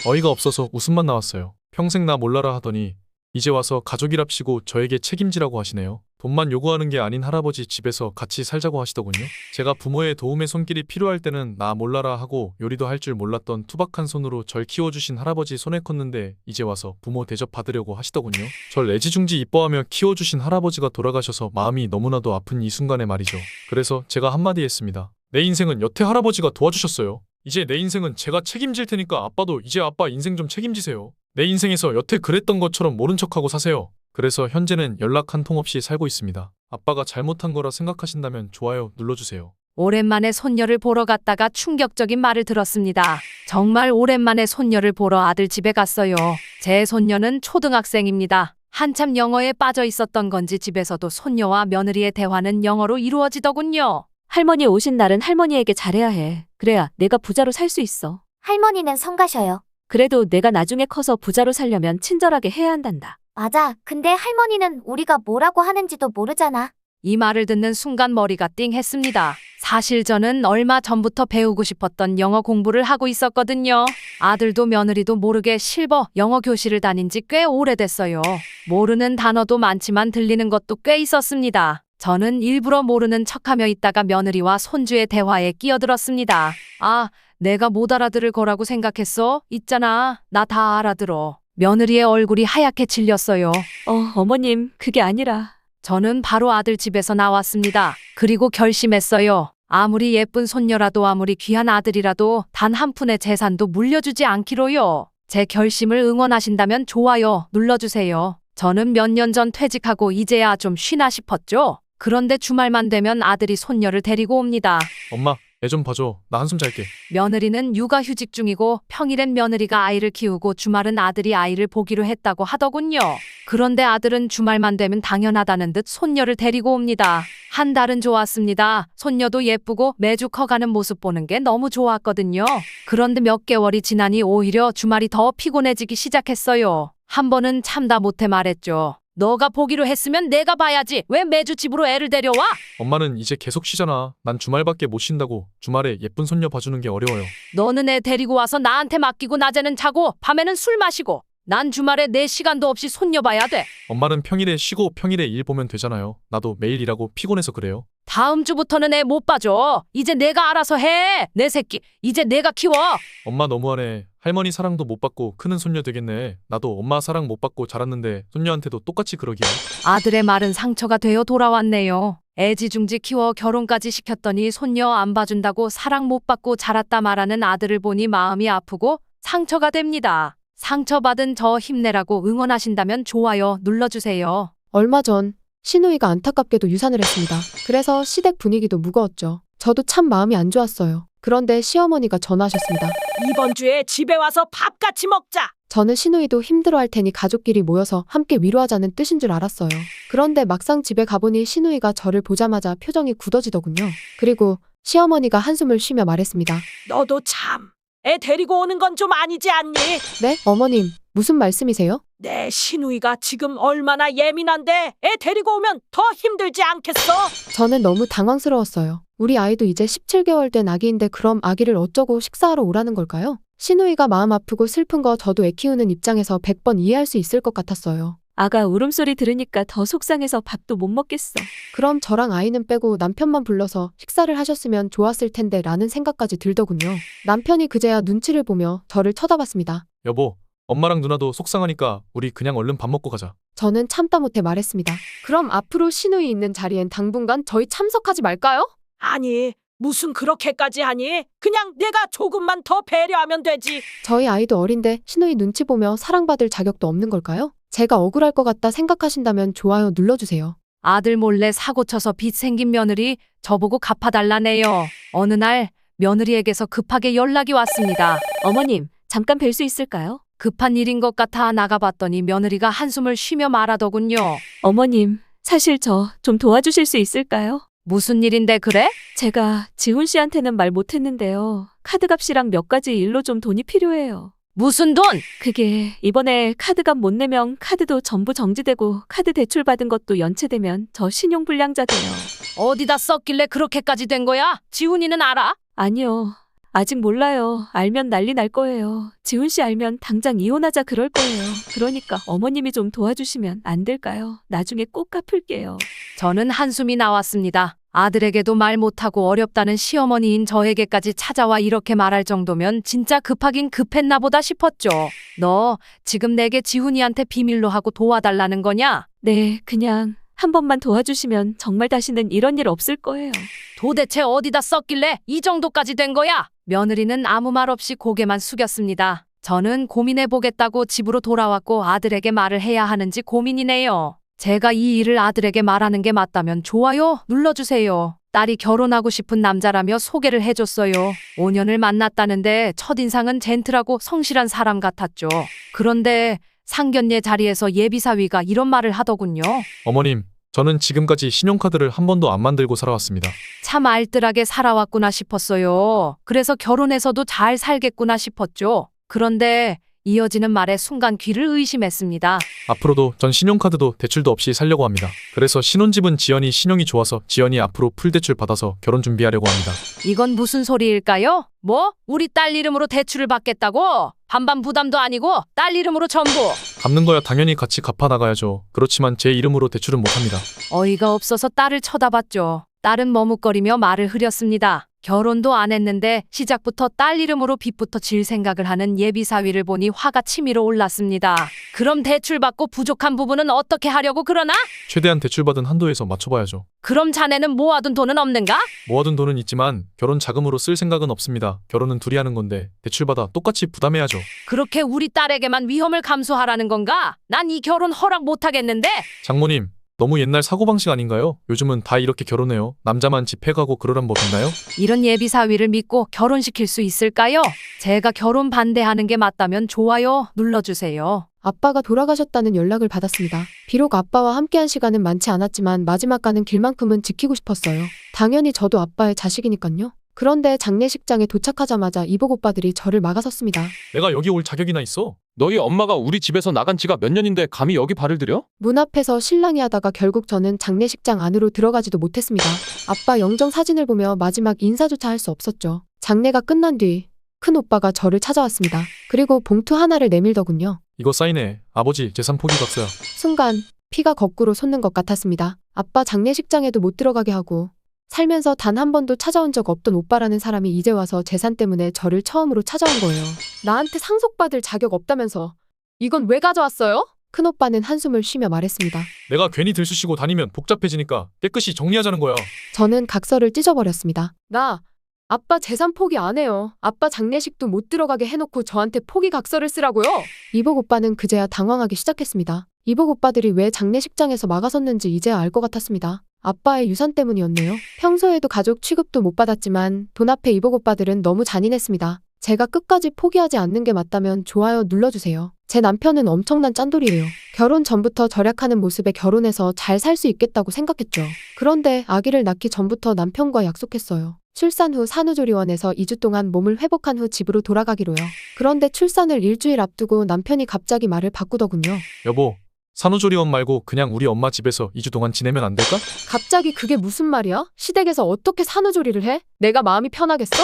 어이가 없어서 웃음만 나왔어요. 평생 나 몰라라 하더니 이제 와서 가족이랍시고 저에게 책임지라고 하시네요. 돈만 요구하는 게 아닌 할아버지 집에서 같이 살자고 하시더군요. 제가 부모의 도움의 손길이 필요할 때는 나 몰라라 하고 요리도 할 줄 몰랐던 투박한 손으로 절 키워주신 할아버지 손에 컸는데 이제 와서 부모 대접 받으려고 하시더군요. 절 애지중지 이뻐하며 키워주신 할아버지가 돌아가셔서 마음이 너무나도 아픈 이 순간에 말이죠. 그래서 제가 한마디 했습니다. 내 인생은 여태 할아버지가 도와주셨어요. 이제 내 인생은 제가 책임질 테니까 아빠도 이제 아빠 인생 좀 책임지세요. 내 인생에서 여태 그랬던 것처럼 모른 척하고 사세요. 그래서 현재는 연락 한 통 없이 살고 있습니다. 아빠가 잘못한 거라 생각하신다면 좋아요 눌러주세요. 오랜만에 손녀를 보러 갔다가 충격적인 말을 들었습니다. 정말 오랜만에 손녀를 보러 아들 집에 갔어요. 제 손녀는 초등학생입니다. 한참 영어에 빠져 있었던 건지 집에서도 손녀와 며느리의 대화는 영어로 이루어지더군요. 할머니 오신 날은 할머니에게 잘해야 해. 그래야 내가 부자로 살 수 있어. 할머니는 성가셔요. 그래도 내가 나중에 커서 부자로 살려면 친절하게 해야 한단다. 맞아. 근데 할머니는 우리가 뭐라고 하는지도 모르잖아. 이 말을 듣는 순간 머리가 띵했습니다. 사실 저는 얼마 전부터 배우고 싶었던 영어 공부를 하고 있었거든요. 아들도 며느리도 모르게 실버 영어 교실을 다닌 지 꽤 오래됐어요. 모르는 단어도 많지만 들리는 것도 꽤 있었습니다. 저는 일부러 모르는 척하며 있다가 며느리와 손주의 대화에 끼어들었습니다. 아, 내가 못 알아들을 거라고 생각했어? 있잖아, 나 다 알아들어. 며느리의 얼굴이 하얗게 질렸어요. 어머님, 그게 아니라. 저는 바로 아들 집에서 나왔습니다. 그리고 결심했어요. 아무리 예쁜 손녀라도 아무리 귀한 아들이라도 단 한 푼의 재산도 물려주지 않기로요. 제 결심을 응원하신다면 좋아요 눌러주세요. 저는 몇 년 전 퇴직하고 이제야 좀 쉬나 싶었죠. 그런데 주말만 되면 아들이 손녀를 데리고 옵니다. 엄마, 애 좀 봐줘. 나 한숨 잘게. 며느리는 육아휴직 중이고 평일엔 며느리가 아이를 키우고 주말은 아들이 아이를 보기로 했다고 하더군요. 그런데 아들은 주말만 되면 당연하다는 듯 손녀를 데리고 옵니다. 한 달은 좋았습니다. 손녀도 예쁘고 매주 커가는 모습 보는 게 너무 좋았거든요. 그런데 몇 개월이 지나니 오히려 주말이 더 피곤해지기 시작했어요. 한 번은 참다 못해 말했죠. 너가 보기로 했으면 내가 봐야지. 왜 매주 집으로 애를 데려와? 엄마는 이제 계속 쉬잖아. 난 주말밖에 못 쉰다고. 주말에 예쁜 손녀 봐주는 게 어려워요. 너는 애 데리고 와서 나한테 맡기고 낮에는 자고 밤에는 술 마시고 난 주말에 내 시간도 없이 손녀 봐야 돼. 엄마는 평일에 쉬고 평일에 일 보면 되잖아요. 나도 매일 일하고 피곤해서 그래요. 다음 주부터는 애 못 봐줘. 이제 내가 알아서 해. 내 새끼 이제 내가 키워. 엄마 너무하네. 할머니 사랑도 못 받고 크는 손녀 되겠네. 나도 엄마 사랑 못 받고 자랐는데 손녀한테도 똑같이 그러기야. 아들의 말은 상처가 되어 돌아왔네요. 애지중지 키워 결혼까지 시켰더니 손녀 안 봐준다고 사랑 못 받고 자랐다 말하는 아들을 보니 마음이 아프고 상처가 됩니다. 상처받은 저 힘내라고 응원하신다면 좋아요 눌러주세요. 얼마 전 시누이가 안타깝게도 유산을 했습니다. 그래서 시댁 분위기도 무거웠죠. 저도 참 마음이 안 좋았어요. 그런데 시어머니가 전화하셨습니다. 이번 주에 집에 와서 밥 같이 먹자. 저는 신우이도 힘들어할 테니 가족끼리 모여서 함께 위로하자는 뜻인 줄 알았어요. 그런데 막상 집에 가보니 신우이가 저를 보자마자 표정이 굳어지더군요. 그리고 시어머니가 한숨을 쉬며 말했습니다. 너도 참. 애 데리고 오는 건 좀 아니지 않니? 네? 어머님, 무슨 말씀이세요? 내 시누이가 지금 얼마나 예민한데 애 데리고 오면 더 힘들지 않겠어? 저는 너무 당황스러웠어요. 우리 아이도 이제 17개월 된 아기인데 그럼 아기를 어쩌고 식사하러 오라는 걸까요? 시누이가 마음 아프고 슬픈 거 저도 애 키우는 입장에서 100번 이해할 수 있을 것 같았어요. 아가 울음소리 들으니까 더 속상해서 밥도 못 먹겠어. 그럼 저랑 아이는 빼고 남편만 불러서 식사를 하셨으면 좋았을 텐데 라는 생각까지 들더군요. 남편이 그제야 눈치를 보며 저를 쳐다봤습니다. 여보, 엄마랑 누나도 속상하니까 우리 그냥 얼른 밥 먹고 가자. 저는 참다 못해 말했습니다. 그럼 앞으로 시누이 있는 자리엔 당분간 저희 참석하지 말까요? 아니, 무슨 그렇게까지 하니? 그냥 내가 조금만 더 배려하면 되지. 저희 아이도 어린데 시누이 눈치 보며 사랑받을 자격도 없는 걸까요? 제가 억울할 것 같다 생각하신다면 좋아요 눌러주세요. 아들 몰래 사고 쳐서 빚 생긴 며느리 저보고 갚아달라네요. 어느 날 며느리에게서 급하게 연락이 왔습니다. 어머님, 잠깐 뵐 수 있을까요? 급한 일인 것 같아 나가봤더니 며느리가 한숨을 쉬며 말하더군요. 어머님, 사실 저 좀 도와주실 수 있을까요? 무슨 일인데 그래? 제가 지훈 씨한테는 말 못했는데요. 카드값이랑 몇 가지 일로 좀 돈이 필요해요. 무슨 돈? 그게 이번에 카드값 못 내면 카드도 전부 정지되고 카드 대출 받은 것도 연체되면 저 신용불량자 돼요. 어디다 썼길래 그렇게까지 된 거야? 지훈이는 알아? 아니요. 아직 몰라요. 알면 난리 날 거예요. 지훈 씨 알면 당장 이혼하자 그럴 거예요. 그러니까 어머님이 좀 도와주시면 안 될까요? 나중에 꼭 갚을게요. 저는 한숨이 나왔습니다. 아들에게도 말 못하고 어렵다는 시어머니인 저에게까지 찾아와 이렇게 말할 정도면 진짜 급하긴 급했나 보다 싶었죠. 너 지금 내게 지훈이한테 비밀로 하고 도와달라는 거냐? 네, 그냥 한 번만 도와주시면 정말 다시는 이런 일 없을 거예요. 도대체 어디다 썼길래 이 정도까지 된 거야? 며느리는 아무 말 없이 고개만 숙였습니다. 저는 고민해보겠다고 집으로 돌아왔고 아들에게 말을 해야 하는지 고민이네요. 제가 이 일을 아들에게 말하는 게 맞다면 좋아요 눌러주세요. 딸이 결혼하고 싶은 남자라며 소개를 해줬어요. 5년을 만났다는데 첫인상은 젠틀하고 성실한 사람 같았죠. 그런데 상견례 자리에서 예비사위가 이런 말을 하더군요. 어머님, 저는 지금까지 신용카드를 한 번도 안 만들고 살아왔습니다. 참 알뜰하게 살아왔구나 싶었어요. 그래서 결혼해서도 잘 살겠구나 싶었죠. 그런데 이어지는 말에 순간 귀를 의심했습니다. 앞으로도 전 신용카드도 대출도 없이 살려고 합니다. 그래서 신혼집은 지연이 신용이 좋아서 지연이 앞으로 풀대출 받아서 결혼 준비하려고 합니다. 이건 무슨 소리일까요? 뭐? 우리 딸 이름으로 대출을 받겠다고? 반반 부담도 아니고 딸 이름으로 전부. 갚는 거야 당연히 같이 갚아 나가야죠. 그렇지만 제 이름으로 대출은 못합니다. 어이가 없어서 딸을 쳐다봤죠. 딸은 머뭇거리며 말을 흐렸습니다. 결혼도 안 했는데 시작부터 딸 이름으로 빚부터 질 생각을 하는 예비사위를 보니 화가 치밀어 올랐습니다. 그럼 대출받고 부족한 부분은 어떻게 하려고 그러나? 최대한 대출받은 한도에서 맞춰봐야죠. 그럼 자네는 모아둔 돈은 없는가? 모아둔 돈은 있지만 결혼 자금으로 쓸 생각은 없습니다. 결혼은 둘이 하는 건데 대출받아 똑같이 부담해야죠. 그렇게 우리 딸에게만 위험을 감수하라는 건가? 난 이 결혼 허락 못하겠는데? 장모님, 너무 옛날 사고방식 아닌가요? 요즘은 다 이렇게 결혼해요. 남자만 집해가고 그러란 법 있나요? 이런 예비사위를 믿고 결혼시킬 수 있을까요? 제가 결혼 반대하는 게 맞다면 좋아요 눌러주세요. 아빠가 돌아가셨다는 연락을 받았습니다. 비록 아빠와 함께한 시간은 많지 않았지만 마지막 가는 길만큼은 지키고 싶었어요. 당연히 저도 아빠의 자식이니까요. 그런데 장례식장에 도착하자마자 이복 오빠들이 저를 막아섰습니다. 내가 여기 올 자격이나 있어? 너희 엄마가 우리 집에서 나간 지가 몇 년인데 감히 여기 발을 들여? 문 앞에서 실랑이 하다가 결국 저는 장례식장 안으로 들어가지도 못했습니다. 아빠 영정 사진을 보며 마지막 인사조차 할 수 없었죠. 장례가 끝난 뒤 큰 오빠가 저를 찾아왔습니다. 그리고 봉투 하나를 내밀더군요. 이거 사인해. 아버지 재산 포기 각서야. 순간 피가 거꾸로 솟는 것 같았습니다. 아빠 장례식장에도 못 들어가게 하고 살면서 단 한 번도 찾아온 적 없던 오빠라는 사람이 이제 와서 재산 때문에 저를 처음으로 찾아온 거예요. 나한테 상속받을 자격 없다면서 이건 왜 가져왔어요? 큰오빠는 한숨을 쉬며 말했습니다. 내가 괜히 들쑤시고 다니면 복잡해지니까 깨끗이 정리하자는 거야. 저는 각서를 찢어버렸습니다. 나 아빠 재산 포기 안 해요. 아빠 장례식도 못 들어가게 해놓고 저한테 포기 각서를 쓰라고요? 이복 오빠는 그제야 당황하기 시작했습니다. 이복 오빠들이 왜 장례식장에서 막아섰는지 이제야 알 것 같았습니다. 아빠의 유산 때문이었네요. 평소에도 가족 취급도 못 받았지만 돈 앞에 이복 오빠들은 너무 잔인했습니다. 제가 끝까지 포기하지 않는 게 맞다면 좋아요 눌러주세요. 제 남편은 엄청난 짠돌이에요. 결혼 전부터 절약하는 모습에 결혼해서 잘 살 수 있겠다고 생각했죠. 그런데 아기를 낳기 전부터 남편과 약속했어요. 출산 후 산후조리원에서 2주 동안 몸을 회복한 후 집으로 돌아가기로요. 그런데 출산을 일주일 앞두고 남편이 갑자기 말을 바꾸더군요. 여보, 산후조리원 말고 그냥 우리 엄마 집에서 2주 동안 지내면 안 될까? 갑자기 그게 무슨 말이야? 시댁에서 어떻게 산후조리를 해? 내가 마음이 편하겠어?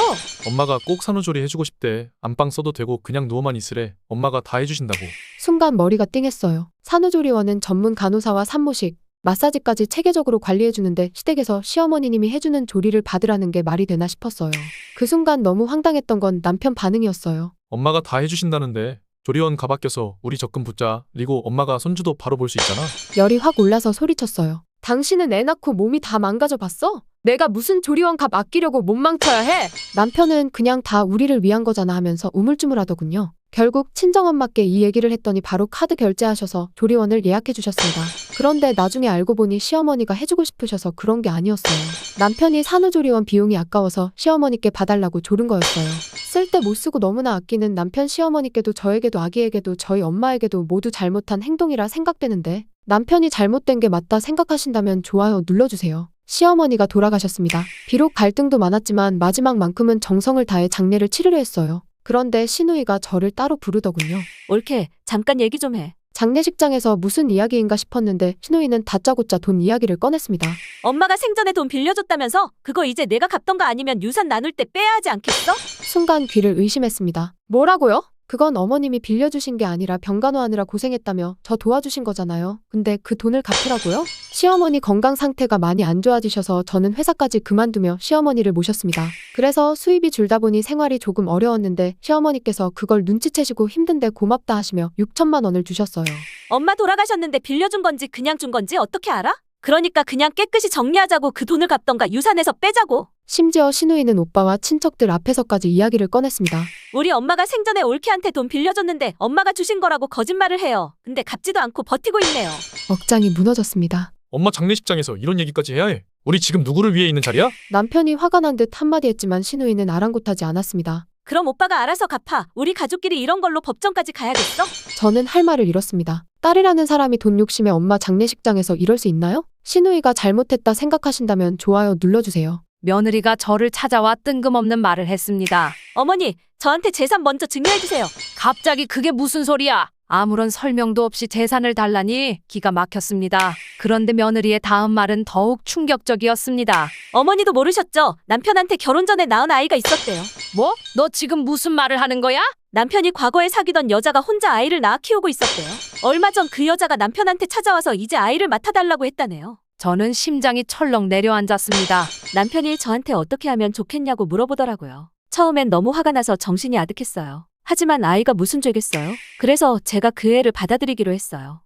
엄마가 꼭 산후조리 해주고 싶대. 안방 써도 되고 그냥 누워만 있으래. 엄마가 다 해주신다고. 순간 머리가 띵했어요. 산후조리원은 전문 간호사와 산모식, 마사지까지 체계적으로 관리해주는데 시댁에서 시어머니님이 해주는 조리를 받으라는 게 말이 되나 싶었어요. 그 순간 너무 황당했던 건 남편 반응이었어요. 엄마가 다 해주신다는데 조리원 가바뀌어서 우리 적금 붙자. 그리고 엄마가 손주도 바로 볼 수 있잖아. 열이 확 올라서 소리쳤어요. 당신은 애 낳고 몸이 다 망가져 봤어? 내가 무슨 조리원 값 아끼려고 몸 망쳐야 해? 남편은 그냥 다 우리를 위한 거잖아 하면서 우물쭈물하더군요. 결국 친정엄마께 이 얘기를 했더니 바로 카드 결제하셔서 조리원을 예약해 주셨습니다. 그런데 나중에 알고 보니 시어머니가 해주고 싶으셔서 그런 게 아니었어요. 남편이 산후조리원 비용이 아까워서 시어머니께 봐달라고 조른 거였어요. 쓸 때 못 쓰고 너무나 아끼는 남편 시어머니께도 저에게도 아기에게도 저희 엄마에게도 모두 잘못한 행동이라 생각되는데 남편이 잘못된 게 맞다 생각하신다면 좋아요 눌러주세요. 시어머니가 돌아가셨습니다. 비록 갈등도 많았지만 마지막만큼은 정성을 다해 장례를 치르려 했어요. 그런데 시누이가 저를 따로 부르더군요. 옳게 잠깐 얘기 좀 해. 장례식장에서 무슨 이야기인가 싶었는데 시누이는 다짜고짜 돈 이야기를 꺼냈습니다. 엄마가 생전에 돈 빌려줬다면서? 그거 이제 내가 갚던가 아니면 유산 나눌 때 빼야 하지 않겠어? 순간 귀를 의심했습니다. 뭐라고요? 그건 어머님이 빌려주신 게 아니라 병간호하느라 고생했다며 저 도와주신 거잖아요. 근데 그 돈을 갚으라고요? 시어머니 건강 상태가 많이 안 좋아지셔서 저는 회사까지 그만두며 시어머니를 모셨습니다. 그래서 수입이 줄다 보니 생활이 조금 어려웠는데 시어머니께서 그걸 눈치채시고 힘든데 고맙다 하시며 6천만 원을 주셨어요. 엄마 돌아가셨는데 빌려준 건지 그냥 준 건지 어떻게 알아? 그러니까 그냥 깨끗이 정리하자고 그 돈을 갚던가 유산에서 빼자고. 심지어 시누이는 오빠와 친척들 앞에서까지 이야기를 꺼냈습니다. 우리 엄마가 생전에 올케한테 돈 빌려줬는데 엄마가 주신 거라고 거짓말을 해요. 근데 갚지도 않고 버티고 있네요. 억장이 무너졌습니다. 엄마 장례식장에서 이런 얘기까지 해야 해. 우리 지금 누구를 위해 있는 자리야? 남편이 화가 난 듯 한마디 했지만 시누이는 아랑곳하지 않았습니다. 그럼 오빠가 알아서 갚아. 우리 가족끼리 이런 걸로 법정까지 가야겠어? 저는 할 말을 잃었습니다. 딸이라는 사람이 돈 욕심에 엄마 장례식장에서 이럴 수 있나요? 시누이가 잘못했다 생각하신다면 좋아요 눌러주세요. 며느리가 저를 찾아와 뜬금없는 말을 했습니다. 어머니, 저한테 재산 먼저 증여해주세요. 갑자기 그게 무슨 소리야? 아무런 설명도 없이 재산을 달라니 기가 막혔습니다. 그런데 며느리의 다음 말은 더욱 충격적이었습니다. 어머니도 모르셨죠? 남편한테 결혼 전에 낳은 아이가 있었대요. 뭐? 너 지금 무슨 말을 하는 거야? 남편이 과거에 사귀던 여자가 혼자 아이를 낳아 키우고 있었대요. 얼마 전 그 여자가 남편한테 찾아와서 이제 아이를 맡아달라고 했다네요. 저는 심장이 철렁 내려앉았습니다. 남편이 저한테 어떻게 하면 좋겠냐고 물어보더라고요. 처음엔 너무 화가 나서 정신이 아득했어요. 하지만 아이가 무슨 죄겠어요? 그래서 제가 그 애를 받아들이기로 했어요.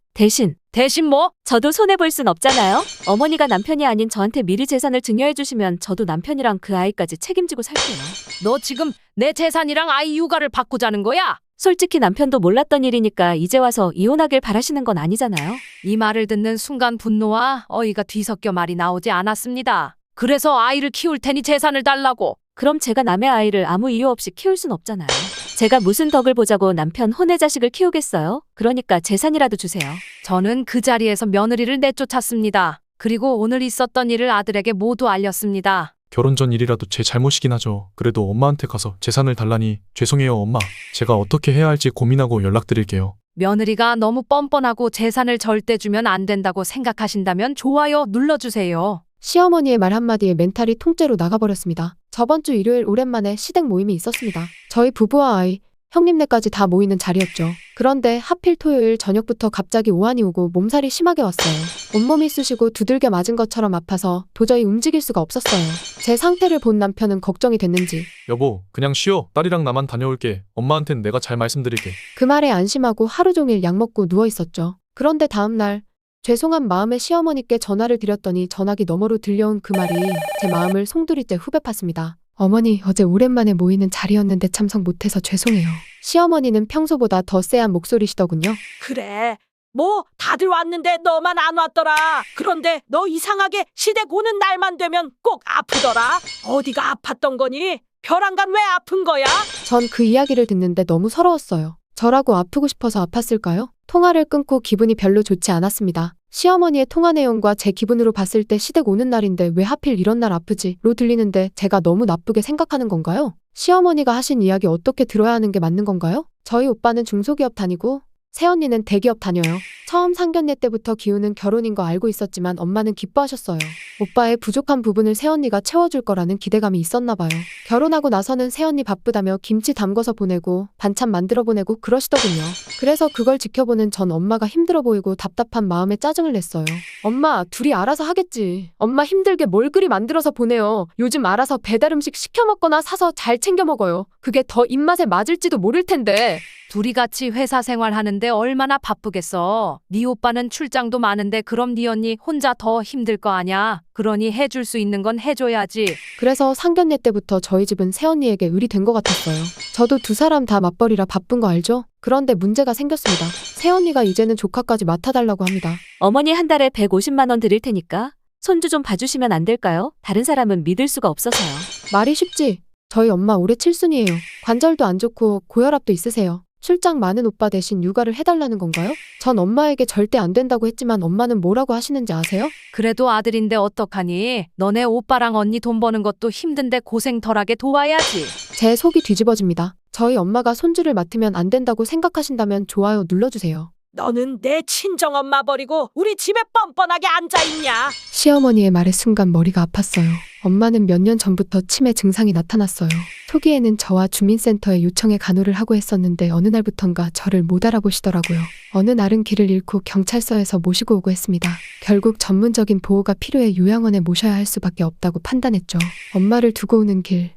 대신 뭐? 저도 손해볼 순 없잖아요. 어머니가 남편이 아닌 저한테 미리 재산을 증여해 주시면 저도 남편이랑 그 아이까지 책임지고 살게요. 너 지금 내 재산이랑 아이 육아를 바꾸자는 거야? 솔직히 남편도 몰랐던 일이니까 이제 와서 이혼하길 바라시는 건 아니잖아요. 이 말을 듣는 순간 분노와 어이가 뒤섞여 말이 나오지 않았습니다. 그래서 아이를 키울 테니 재산을 달라고. 그럼 제가 남의 아이를 아무 이유 없이 키울 순 없잖아요. 제가 무슨 덕을 보자고 남편 혼외 자식을 키우겠어요? 그러니까 재산이라도 주세요. 저는 그 자리에서 며느리를 내쫓았습니다. 그리고 오늘 있었던 일을 아들에게 모두 알렸습니다. 결혼 전 일이라도 제 잘못이긴 하죠. 그래도 엄마한테 가서 재산을 달라니 죄송해요 엄마. 제가 어떻게 해야 할지 고민하고 연락드릴게요. 며느리가 너무 뻔뻔하고 재산을 절대 주면 안 된다고 생각하신다면 좋아요 눌러주세요. 시어머니의 말 한마디에 멘탈이 통째로 나가버렸습니다. 저번 주 일요일 오랜만에 시댁 모임이 있었습니다. 저희 부부와 아이, 형님네까지 다 모이는 자리였죠. 그런데 하필 토요일 저녁부터 갑자기 오한이 오고 몸살이 심하게 왔어요. 온몸이 쑤시고 두들겨 맞은 것처럼 아파서 도저히 움직일 수가 없었어요. 제 상태를 본 남편은 걱정이 됐는지 여보, 그냥 쉬어. 딸이랑 나만 다녀올게. 엄마한텐 내가 잘 말씀드릴게. 그 말에 안심하고 하루 종일 약 먹고 누워 있었죠. 그런데 다음 날 죄송한 마음에 시어머니께 전화를 드렸더니 전화기 너머로 들려온 그 말이 제 마음을 송두리째 후벼 팠습니다. 어머니, 어제 오랜만에 모이는 자리였는데 참석 못해서 죄송해요. 시어머니는 평소보다 더 쎄한 목소리시더군요. 그래. 뭐 다들 왔는데 너만 안 왔더라. 그런데 너 이상하게 시댁 오는 날만 되면 꼭 아프더라. 어디가 아팠던 거니? 벼랑간 왜 아픈 거야? 전 그 이야기를 듣는데 너무 서러웠어요. 저라고 아프고 싶어서 아팠을까요? 통화를 끊고 기분이 별로 좋지 않았습니다. 시어머니의 통화 내용과 제 기분으로 봤을 때 시댁 오는 날인데 왜 하필 이런 날 아프지?로 들리는데 제가 너무 나쁘게 생각하는 건가요? 시어머니가 하신 이야기 어떻게 들어야 하는 게 맞는 건가요? 저희 오빠는 중소기업 다니고 새언니는 대기업 다녀요. 처음 상견례 때부터 기우는 결혼인 거 알고 있었지만 엄마는 기뻐하셨어요. 오빠의 부족한 부분을 새언니가 채워줄 거라는 기대감이 있었나 봐요. 결혼하고 나서는 새언니 바쁘다며 김치 담궈서 보내고 반찬 만들어 보내고 그러시더군요. 그래서 그걸 지켜보는 전 엄마가 힘들어 보이고 답답한 마음에 짜증을 냈어요. 엄마, 둘이 알아서 하겠지. 엄마 힘들게 뭘 그리 만들어서 보내요. 요즘 알아서 배달 음식 시켜 먹거나 사서 잘 챙겨 먹어요. 그게 더 입맛에 맞을지도 모를 텐데. 둘이 같이 회사 생활하는데 얼마나 바쁘겠어. 네 오빠는 출장도 많은데 그럼 네 언니 혼자 더 힘들 거 아냐. 그러니 해줄 수 있는 건 해줘야지. 그래서 상견례 때부터 저희 집은 새언니에게 의리된 것 같았어요. 저도 두 사람 다 맞벌이라 바쁜 거 알죠? 그런데 문제가 생겼습니다. 새언니가 이제는 조카까지 맡아달라고 합니다. 어머니 한 달에 150만 원 드릴 테니까 손주 좀 봐주시면 안 될까요? 다른 사람은 믿을 수가 없어서요. 말이 쉽지. 저희 엄마 올해 칠순이에요. 관절도 안 좋고 고혈압도 있으세요. 출장 많은 오빠 대신 육아를 해달라는 건가요? 전 엄마에게 절대 안 된다고 했지만 엄마는 뭐라고 하시는지 아세요? 그래도 아들인데 어떡하니? 너네 오빠랑 언니 돈 버는 것도 힘든데 고생 덜하게 도와야지. 제 속이 뒤집어집니다. 저희 엄마가 손주를 맡으면 안 된다고 생각하신다면 좋아요 눌러주세요. 너는 내 친정엄마 버리고 우리 집에 뻔뻔하게 앉아있냐? 시어머니의 말에 순간 머리가 아팠어요. 엄마는 몇 년 전부터 치매 증상이 나타났어요. 초기에는 저와 주민센터에 요청해 간호를 하고 했었는데 어느 날부턴가 저를 못 알아보시더라고요. 어느 날은 길을 잃고 경찰서에서 모시고 오고 했습니다. 결국 전문적인 보호가 필요해 요양원에 모셔야 할 수밖에 없다고 판단했죠. 엄마를 두고 오는 길.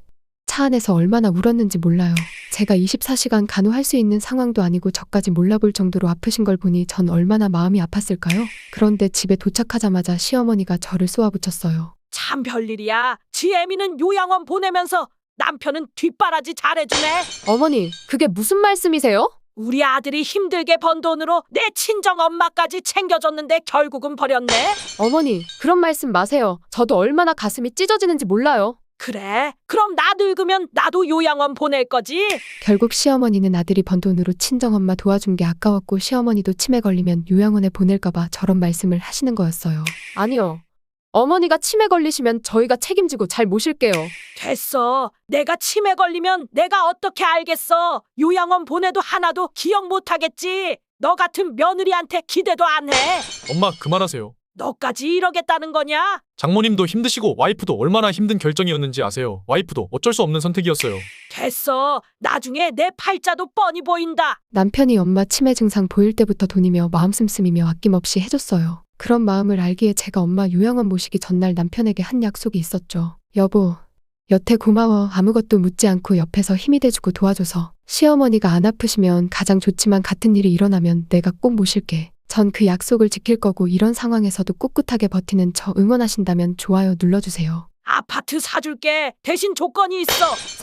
차 안에서 얼마나 울었는지 몰라요. 제가 24시간 간호할 수 있는 상황도 아니고 저까지 몰라볼 정도로 아프신 걸 보니 전 얼마나 마음이 아팠을까요? 그런데 집에 도착하자마자 시어머니가 저를 쏘아붙였어요. 참 별일이야. 지 애미는 요양원 보내면서 남편은 뒷바라지 잘해주네. 어머니, 그게 무슨 말씀이세요? 우리 아들이 힘들게 번 돈으로 내 친정엄마까지 챙겨줬는데 결국은 버렸네. 어머니, 그런 말씀 마세요. 저도 얼마나 가슴이 찢어지는지 몰라요. 그래? 그럼 나 늙으면 나도 요양원 보낼 거지? 결국 시어머니는 아들이 번 돈으로 친정엄마 도와준 게 아까웠고 시어머니도 치매 걸리면 요양원에 보낼까봐 저런 말씀을 하시는 거였어요. 아니요. 어머니가 치매 걸리시면 저희가 책임지고 잘 모실게요. 됐어. 내가 치매 걸리면 내가 어떻게 알겠어. 요양원 보내도 하나도 기억 못하겠지. 너 같은 며느리한테 기대도 안 해. 엄마 그만하세요. 너까지 이러겠다는 거냐? 장모님도 힘드시고 와이프도 얼마나 힘든 결정이었는지 아세요. 와이프도 어쩔 수 없는 선택이었어요. 됐어. 나중에 내 팔자도 뻔히 보인다. 남편이 엄마 치매 증상 보일 때부터 돈이며 마음 씀씀이며 아낌없이 해줬어요. 그런 마음을 알기에 제가 엄마 요양원 모시기 전날 남편에게 한 약속이 있었죠. 여보, 여태 고마워. 아무것도 묻지 않고 옆에서 힘이 돼주고 도와줘서. 시어머니가 안 아프시면 가장 좋지만 같은 일이 일어나면 내가 꼭 모실게. 전 그 약속을 지킬 거고 이런 상황에서도 꿋꿋하게 버티는 저 응원하신다면 좋아요 눌러주세요. 아파트 사줄게. 대신 조건이 있어.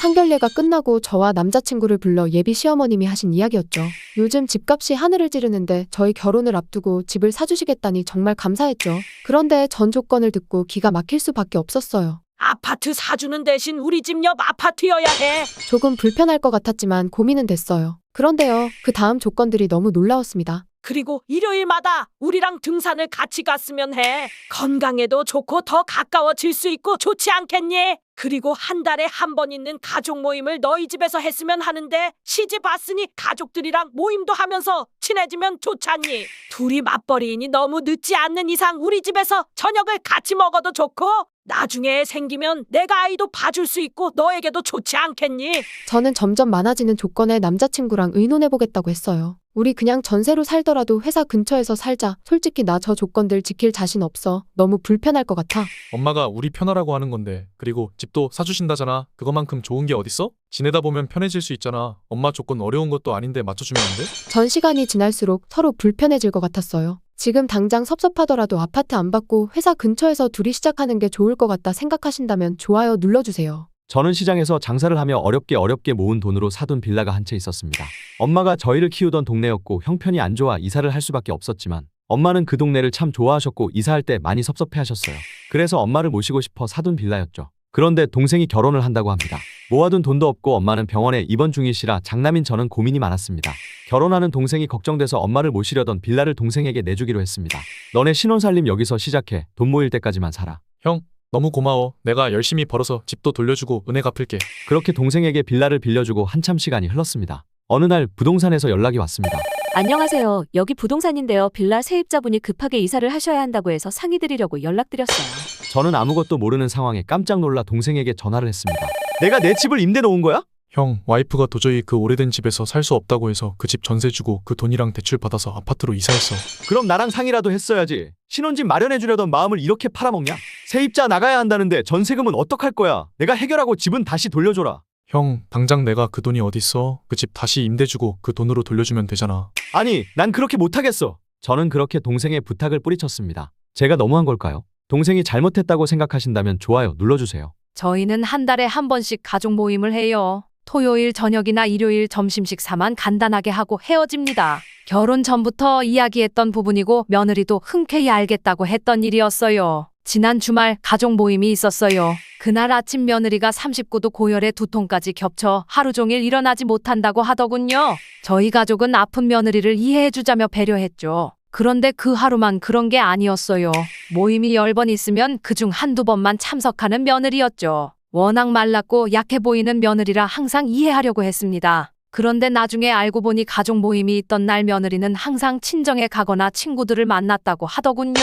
상견례가 끝나고 저와 남자친구를 불러 예비 시어머님이 하신 이야기였죠. 요즘 집값이 하늘을 찌르는데 저희 결혼을 앞두고 집을 사주시겠다니 정말 감사했죠. 그런데 전 조건을 듣고 기가 막힐 수밖에 없었어요. 아파트 사주는 대신 우리 집 옆 아파트여야 해. 조금 불편할 것 같았지만 고민은 됐어요. 그런데요, 그 다음 조건들이 너무 놀라웠습니다. 그리고 일요일마다 우리랑 등산을 같이 갔으면 해. 건강에도 좋고 더 가까워질 수 있고 좋지 않겠니? 그리고 한 달에 한 번 있는 가족 모임을 너희 집에서 했으면 하는데 시집 왔으니 가족들이랑 모임도 하면서 친해지면 좋잖니? 둘이 맞벌이이니 너무 늦지 않는 이상 우리 집에서 저녁을 같이 먹어도 좋고 나중에 생기면 내가 아이도 봐줄 수 있고 너에게도 좋지 않겠니? 저는 점점 많아지는 조건에 남자친구랑 의논해보겠다고 했어요. 우리 그냥 전세로 살더라도 회사 근처에서 살자. 솔직히 나 저 조건들 지킬 자신 없어. 너무 불편할 것 같아. 엄마가 우리 편하라고 하는 건데 그리고 집도 사주신다잖아. 그거만큼 좋은 게 어딨어? 지내다 보면 편해질 수 있잖아. 엄마 조건 어려운 것도 아닌데 맞춰주면 안 돼? 전 시간이 지날수록 서로 불편해질 것 같았어요. 지금 당장 섭섭하더라도 아파트 안 받고 회사 근처에서 둘이 시작하는 게 좋을 것 같다 생각하신다면 좋아요 눌러주세요. 저는 시장에서 장사를 하며 어렵게 모은 돈으로 사둔 빌라가 한 채 있었습니다. 엄마가 저희를 키우던 동네였고 형편이 안 좋아 이사를 할 수밖에 없었지만 엄마는 그 동네를 참 좋아하셨고 이사할 때 많이 섭섭해하셨어요. 그래서 엄마를 모시고 싶어 사둔 빌라였죠. 그런데 동생이 결혼을 한다고 합니다. 모아둔 돈도 없고 엄마는 병원에 입원 중이시라 장남인 저는 고민이 많았습니다. 결혼하는 동생이 걱정돼서 엄마를 모시려던 빌라를 동생에게 내주기로 했습니다. 너네 신혼살림 여기서 시작해. 돈 모일 때까지만 살아. 형, 너무 고마워. 내가 열심히 벌어서 집도 돌려주고 은혜 갚을게. 그렇게 동생에게 빌라를 빌려주고 한참 시간이 흘렀습니다. 어느 날 부동산에서 연락이 왔습니다. 안녕하세요. 여기 부동산인데요. 빌라 세입자분이 급하게 이사를 하셔야 한다고 해서 상의드리려고 연락드렸어요. 저는 아무것도 모르는 상황에 깜짝 놀라 동생에게 전화를 했습니다. 내가 내 집을 임대 놓은 거야? 형, 와이프가 도저히 그 오래된 집에서 살 수 없다고 해서 그 집 전세 주고 그 돈이랑 대출 받아서 아파트로 이사했어. 그럼 나랑 상의라도 했어야지. 신혼집 마련해주려던 마음을 이렇게 팔아먹냐? 세입자 나가야 한다는데 전세금은 어떡할 거야? 내가 해결하고 집은 다시 돌려줘라. 형, 당장 내가 그 돈이 어딨어? 그 집 다시 임대 주고 그 돈으로 돌려주면 되잖아. 아니, 난 그렇게 못하겠어. 저는 그렇게 동생의 부탁을 뿌리쳤습니다. 제가 너무한 걸까요? 동생이 잘못했다고 생각하신다면 좋아요 눌러주세요. 저희는 한 달에 한 번씩 가족 모임을 해요. 토요일 저녁이나 일요일 점심 식사만 간단하게 하고 헤어집니다. 결혼 전부터 이야기했던 부분이고 며느리도 흔쾌히 알겠다고 했던 일이었어요. 지난 주말 가족 모임이 있었어요. 그날 아침 며느리가 39도 고열에 두통까지 겹쳐 하루 종일 일어나지 못한다고 하더군요. 저희 가족은 아픈 며느리를 이해해주자며 배려했죠. 그런데 그 하루만 그런 게 아니었어요. 모임이 10번 있으면 그중 한두 번만 참석하는 며느리였죠. 워낙 말랐고 약해 보이는 며느리라 항상 이해하려고 했습니다. 그런데 나중에 알고 보니 가족 모임이 있던 날 며느리는 항상 친정에 가거나 친구들을 만났다고 하더군요.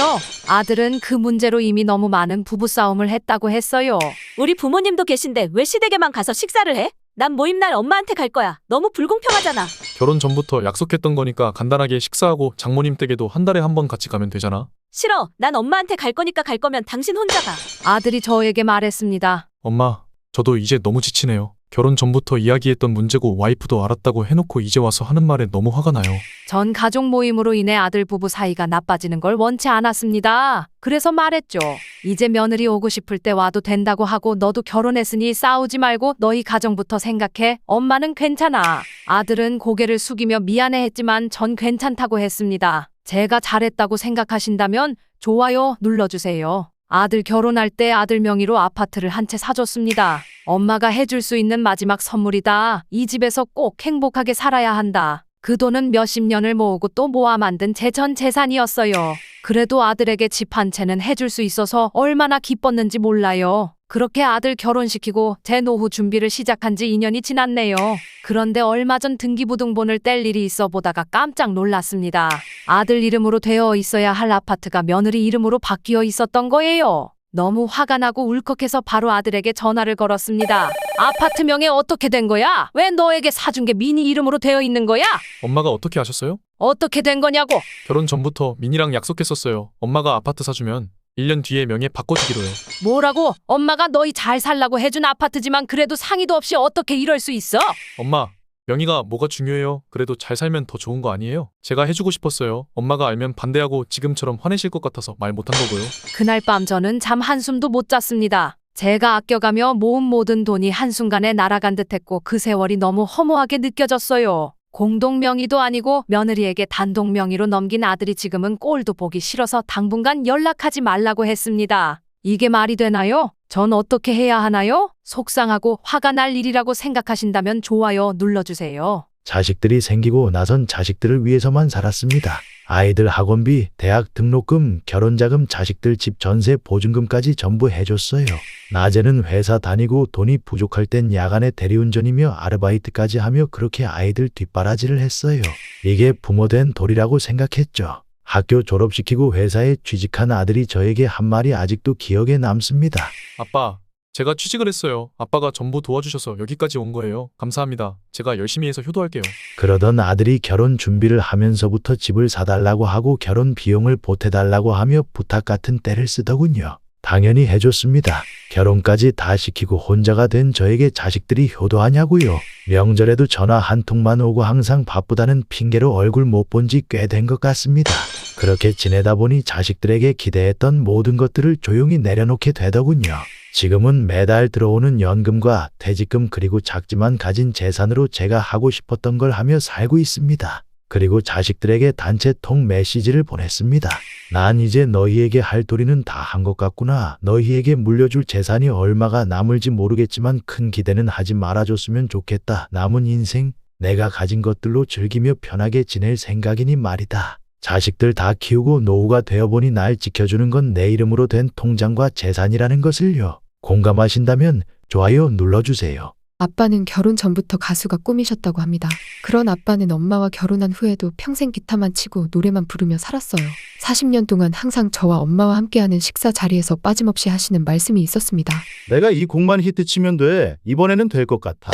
아들은 그 문제로 이미 너무 많은 부부싸움을 했다고 했어요. 우리 부모님도 계신데 왜 시댁에만 가서 식사를 해? 난 모임날 엄마한테 갈 거야. 너무 불공평하잖아. 결혼 전부터 약속했던 거니까 간단하게 식사하고 장모님 댁에도 한 달에 한 번 같이 가면 되잖아. 싫어. 난 엄마한테 갈 거니까 갈 거면 당신 혼자 가. 아들이 저에게 말했습니다. 엄마, 저도 이제 너무 지치네요. 결혼 전부터 이야기했던 문제고 와이프도 알았다고 해놓고 이제 와서 하는 말에 너무 화가 나요. 전 가족 모임으로 인해 아들 부부 사이가 나빠지는 걸 원치 않았습니다. 그래서 말했죠. 이제 며느리 오고 싶을 때 와도 된다고 하고 너도 결혼했으니 싸우지 말고 너희 가정부터 생각해. 엄마는 괜찮아. 아들은 고개를 숙이며 미안해했지만 전 괜찮다고 했습니다. 제가 잘했다고 생각하신다면 좋아요 눌러주세요. 아들 결혼할 때 아들 명의로 아파트를 한 채 사줬습니다. 엄마가 해줄 수 있는 마지막 선물이다. 이 집에서 꼭 행복하게 살아야 한다. 그 돈은 몇십 년을 모으고 또 모아 만든 제 전 재산이었어요. 그래도 아들에게 집 한 채는 해줄 수 있어서 얼마나 기뻤는지 몰라요. 그렇게 아들 결혼시키고 제 노후 준비를 시작한 지 2년이 지났네요. 그런데 얼마 전 등기부등본을 뗄 일이 있어 보다가 깜짝 놀랐습니다. 아들 이름으로 되어 있어야 할 아파트가 며느리 이름으로 바뀌어 있었던 거예요. 너무 화가 나고 울컥해서 바로 아들에게 전화를 걸었습니다. 아파트 명에 어떻게 된 거야? 왜 너에게 사준 게 미니 이름으로 되어 있는 거야? 엄마가 어떻게 아셨어요? 어떻게 된 거냐고? 결혼 전부터 민이랑 약속했었어요. 엄마가 아파트 사주면 1년 뒤에 명예 바꿔주기로요. 뭐라고? 엄마가 너희 잘 살라고 해준 아파트지만 그래도 상의도 없이 어떻게 이럴 수 있어? 엄마, 명의가 뭐가 중요해요? 그래도 잘 살면 더 좋은 거 아니에요? 제가 해주고 싶었어요. 엄마가 알면 반대하고 지금처럼 화내실 것 같아서 말 못한 거고요. 그날 밤 저는 잠 한숨도 못 잤습니다. 제가 아껴가며 모은 모든 돈이 한순간에 날아간 듯했고 그 세월이 너무 허무하게 느껴졌어요. 공동 명의도 아니고 며느리에게 단독 명의로 넘긴 아들이 지금은 꼴도 보기 싫어서 당분간 연락하지 말라고 했습니다. 이게 말이 되나요? 전 어떻게 해야 하나요? 속상하고 화가 날 일이라고 생각하신다면 좋아요 눌러주세요. 자식들이 생기고 나선 자식들을 위해서만 살았습니다. 아이들 학원비, 대학 등록금, 결혼자금, 자식들 집 전세 보증금까지 전부 해줬어요. 낮에는 회사 다니고 돈이 부족할 땐 야간에 대리운전이며 아르바이트까지 하며 그렇게 아이들 뒷바라지를 했어요. 이게 부모된 도리라고 생각했죠. 학교 졸업시키고 회사에 취직한 아들이 저에게 한 말이 아직도 기억에 남습니다. 아빠, 제가 취직을 했어요. 아빠가 전부 도와주셔서 여기까지 온 거예요. 감사합니다. 제가 열심히 해서 효도할게요. 그러던 아들이 결혼 준비를 하면서부터 집을 사달라고 하고 결혼 비용을 보태달라고 하며 부탁 같은 때를 쓰더군요. 당연히 해줬습니다. 결혼까지 다 시키고 혼자가 된 저에게 자식들이 효도하냐고요. 명절에도 전화 한 통만 오고 항상 바쁘다는 핑계로 얼굴 못 본 지 꽤 된 것 같습니다. 그렇게 지내다 보니 자식들에게 기대했던 모든 것들을 조용히 내려놓게 되더군요. 지금은 매달 들어오는 연금과 퇴직금 그리고 작지만 가진 재산으로 제가 하고 싶었던 걸 하며 살고 있습니다. 그리고 자식들에게 단체통 메시지를 보냈습니다. 난 이제 너희에게 할 도리는 다 한 것 같구나. 너희에게 물려줄 재산이 얼마가 남을지 모르겠지만 큰 기대는 하지 말아줬으면 좋겠다. 남은 인생 내가 가진 것들로 즐기며 편하게 지낼 생각이니 말이다. 자식들 다 키우고 노후가 되어보니 날 지켜주는 건 내 이름으로 된 통장과 재산이라는 것을요. 공감하신다면 좋아요 눌러주세요. 아빠는 결혼 전부터 가수가 꿈이셨다고 합니다. 그런 아빠는 엄마와 결혼한 후에도 평생 기타만 치고 노래만 부르며 살았어요. 40년 동안 항상 저와 엄마와 함께하는 식사 자리에서 빠짐없이 하시는 말씀이 있었습니다. 내가 이 곡만 히트치면 돼. 이번에는 될 것 같아.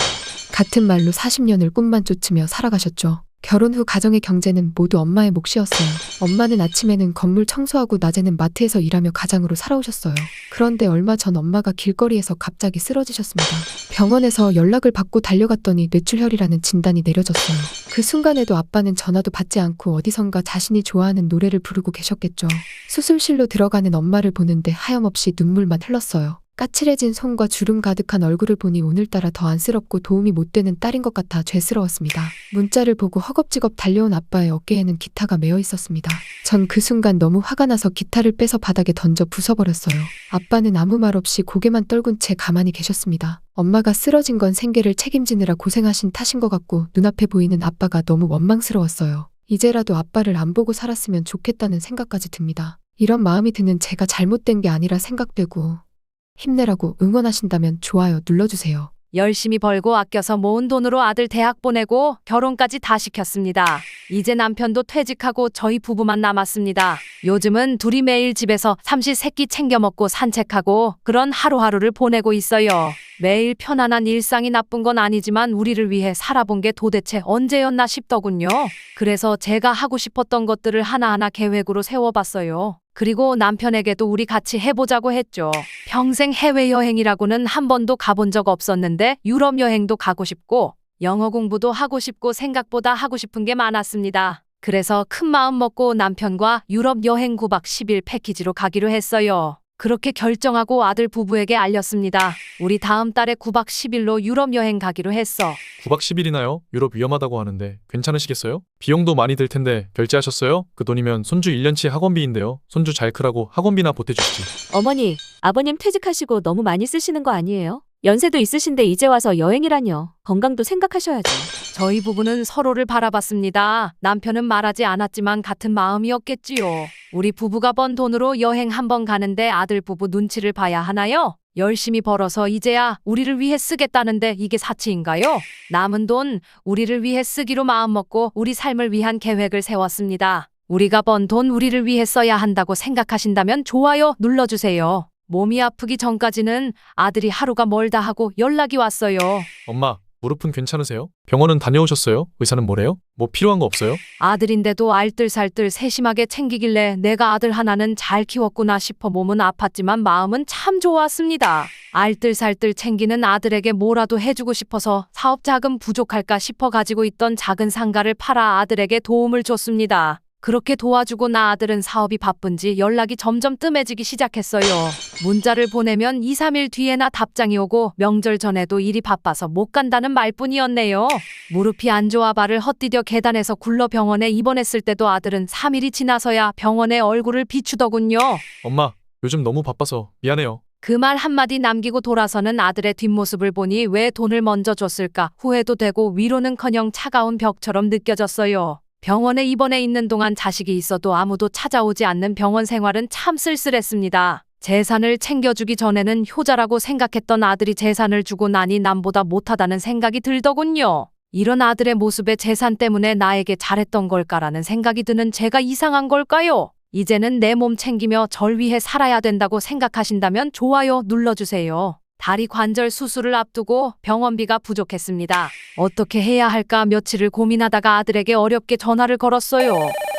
같은 말로 40년을 꿈만 쫓으며 살아가셨죠. 결혼 후 가정의 경제는 모두 엄마의 몫이었어요. 엄마는 아침에는 건물 청소하고 낮에는 마트에서 일하며 가장으로 살아오셨어요. 그런데 얼마 전 엄마가 길거리에서 갑자기 쓰러지셨습니다. 병원에서 연락을 받고 달려갔더니 뇌출혈이라는 진단이 내려졌어요. 그 순간에도 아빠는 전화도 받지 않고 어디선가 자신이 좋아하는 노래를 부르고 계셨겠죠. 수술실로 들어가는 엄마를 보는데 하염없이 눈물만 흘렀어요. 까칠해진 손과 주름 가득한 얼굴을 보니 오늘따라 더 안쓰럽고 도움이 못 되는 딸인 것 같아 죄스러웠습니다. 문자를 보고 허겁지겁 달려온 아빠의 어깨에는 기타가 매어 있었습니다. 전 그 순간 너무 화가 나서 기타를 빼서 바닥에 던져 부숴버렸어요. 아빠는 아무 말 없이 고개만 떨군 채 가만히 계셨습니다. 엄마가 쓰러진 건 생계를 책임지느라 고생하신 탓인 것 같고 눈앞에 보이는 아빠가 너무 원망스러웠어요. 이제라도 아빠를 안 보고 살았으면 좋겠다는 생각까지 듭니다. 이런 마음이 드는 제가 잘못된 게 아니라 생각되고 힘내라고 응원하신다면 좋아요 눌러주세요. 열심히 벌고 아껴서 모은 돈으로 아들 대학 보내고 결혼까지 다 시켰습니다. 이제 남편도 퇴직하고 저희 부부만 남았습니다. 요즘은 둘이 매일 집에서 삼시세끼 챙겨 먹고 산책하고 그런 하루하루를 보내고 있어요. 매일 편안한 일상이 나쁜 건 아니지만 우리를 위해 살아본 게 도대체 언제였나 싶더군요. 그래서 제가 하고 싶었던 것들을 하나하나 계획으로 세워봤어요. 그리고 남편에게도 우리 같이 해보자고 했죠. 평생 해외여행이라고는 한 번도 가본 적 없었는데 유럽 여행도 가고 싶고 영어 공부도 하고 싶고 생각보다 하고 싶은 게 많았습니다. 그래서 큰 마음 먹고 남편과 유럽 여행 9박 10일 패키지로 가기로 했어요. 그렇게 결정하고 아들 부부에게 알렸습니다. 우리 다음 달에 9박 10일로 유럽 여행 가기로 했어. 9박 10일이나요? 유럽 위험하다고 하는데 괜찮으시겠어요? 비용도 많이 들 텐데 결제하셨어요? 그 돈이면 손주 1년치 학원비인데요. 손주 잘 크라고 학원비나 보태주시지. 어머니, 아버님 퇴직하시고 너무 많이 쓰시는 거 아니에요? 연세도 있으신데 이제 와서 여행이라뇨. 건강도 생각하셔야죠. 저희 부부는 서로를 바라봤습니다. 남편은 말하지 않았지만 같은 마음이었겠지요. 우리 부부가 번 돈으로 여행 한번 가는데 아들 부부 눈치를 봐야 하나요? 열심히 벌어서 이제야 우리를 위해 쓰겠다는데 이게 사치인가요? 남은 돈 우리를 위해 쓰기로 마음먹고 우리 삶을 위한 계획을 세웠습니다. 우리가 번 돈 우리를 위해 써야 한다고 생각하신다면 좋아요 눌러주세요. 몸이 아프기 전까지는 아들이 하루가 멀다 하고 연락이 왔어요. 엄마, 무릎은 괜찮으세요? 병원은 다녀오셨어요? 의사는 뭐래요? 뭐 필요한 거 없어요? 아들인데도 알뜰살뜰 세심하게 챙기길래 내가 아들 하나는 잘 키웠구나 싶어 몸은 아팠지만 마음은 참 좋았습니다. 알뜰살뜰 챙기는 아들에게 뭐라도 해주고 싶어서 사업 자금 부족할까 싶어 가지고 있던 작은 상가를 팔아 아들에게 도움을 줬습니다. 그렇게 도와주고 나 아들은 사업이 바쁜지 연락이 점점 뜸해지기 시작했어요. 문자를 보내면 2, 3일 뒤에나 답장이 오고 명절 전에도 일이 바빠서 못 간다는 말뿐이었네요. 무릎이 안 좋아 발을 헛디뎌 계단에서 굴러 병원에 입원했을 때도 아들은 3일이 지나서야 병원에 얼굴을 비추더군요. 엄마, 요즘 너무 바빠서 미안해요. 그 말 한마디 남기고 돌아서는 아들의 뒷모습을 보니 왜 돈을 먼저 줬을까 후회도 되고 위로는커녕 차가운 벽처럼 느껴졌어요. 병원에 입원해 있는 동안 자식이 있어도 아무도 찾아오지 않는 병원 생활은 참 쓸쓸했습니다. 재산을 챙겨주기 전에는 효자라고 생각했던 아들이 재산을 주고 나니 남보다 못하다는 생각이 들더군요. 이런 아들의 모습에 재산 때문에 나에게 잘했던 걸까라는 생각이 드는 제가 이상한 걸까요? 이제는 내 몸 챙기며 절 위해 살아야 된다고 생각하신다면 좋아요 눌러주세요. 다리 관절 수술을 앞두고 병원비가 부족했습니다. 어떻게 해야 할까 며칠을 고민하다가 아들에게 어렵게 전화를 걸었어요.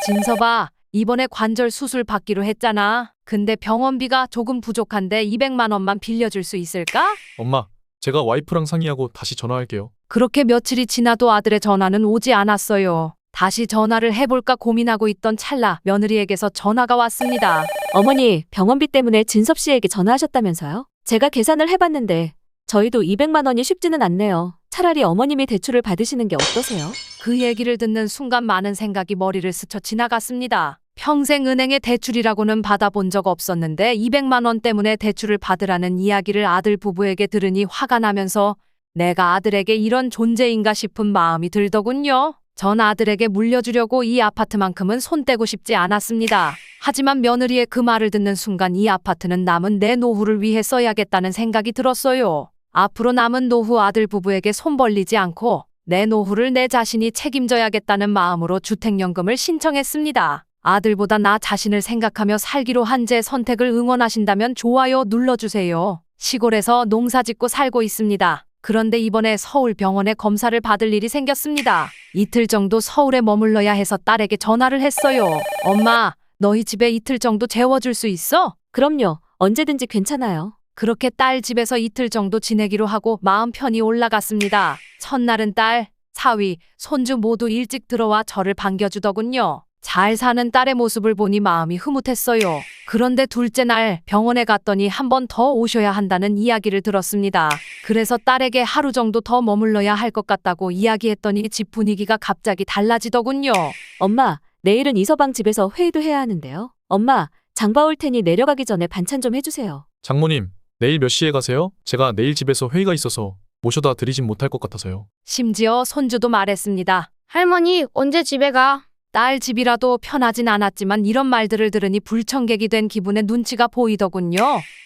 진서봐, 이번에 관절 수술 받기로 했잖아. 근데 병원비가 조금 부족한데 200만 원만 빌려줄 수 있을까? 엄마, 제가 와이프랑 상의하고 다시 전화할게요. 그렇게 며칠이 지나도 아들의 전화는 오지 않았어요. 다시 전화를 해볼까 고민하고 있던 찰나 며느리에게서 전화가 왔습니다. 어머니, 병원비 때문에 진섭 씨에게 전화하셨다면서요? 제가 계산을 해봤는데 저희도 200만 원이 쉽지는 않네요. 차라리 어머님이 대출을 받으시는 게 어떠세요? 그 얘기를 듣는 순간 많은 생각이 머리를 스쳐 지나갔습니다. 평생 은행에 대출이라고는 받아본 적 없었는데 200만 원 때문에 대출을 받으라는 이야기를 아들 부부에게 들으니 화가 나면서 내가 아들에게 이런 존재인가 싶은 마음이 들더군요. 전 아들에게 물려주려고 이 아파트만큼은 손 떼고 싶지 않았습니다. 하지만 며느리의 그 말을 듣는 순간 이 아파트는 남은 내 노후를 위해 써야겠다는 생각이 들었어요. 앞으로 남은 노후 아들 부부에게 손 벌리지 않고 내 노후를 내 자신이 책임져야겠다는 마음으로 주택연금을 신청했습니다. 아들보다 나 자신을 생각하며 살기로 한 제 선택을 응원하신다면 좋아요 눌러주세요. 시골에서 농사짓고 살고 있습니다. 그런데 이번에 서울 병원에 검사를 받을 일이 생겼습니다. 이틀 정도 서울에 머물러야 해서 딸에게 전화를 했어요. 엄마, 너희 집에 이틀 정도 재워줄 수 있어? 그럼요. 언제든지 괜찮아요. 그렇게 딸 집에서 이틀 정도 지내기로 하고 마음 편히 올라갔습니다. 첫날은 딸, 사위, 손주 모두 일찍 들어와 저를 반겨주더군요. 잘 사는 딸의 모습을 보니 마음이 흐뭇했어요. 그런데 둘째 날 병원에 갔더니 한 번 더 오셔야 한다는 이야기를 들었습니다. 그래서 딸에게 하루 정도 더 머물러야 할 것 같다고 이야기했더니 집 분위기가 갑자기 달라지더군요. 엄마, 내일은 이서방 집에서 회의도 해야 하는데요. 엄마, 장봐 올 테니 내려가기 전에 반찬 좀 해주세요. 장모님, 내일 몇 시에 가세요? 제가 내일 집에서 회의가 있어서 모셔다 드리진 못할 것 같아서요. 심지어 손주도 말했습니다. 할머니, 언제 집에 가? 딸 집이라도 편하진 않았지만 이런 말들을 들으니 불청객이 된 기분에 눈치가 보이더군요.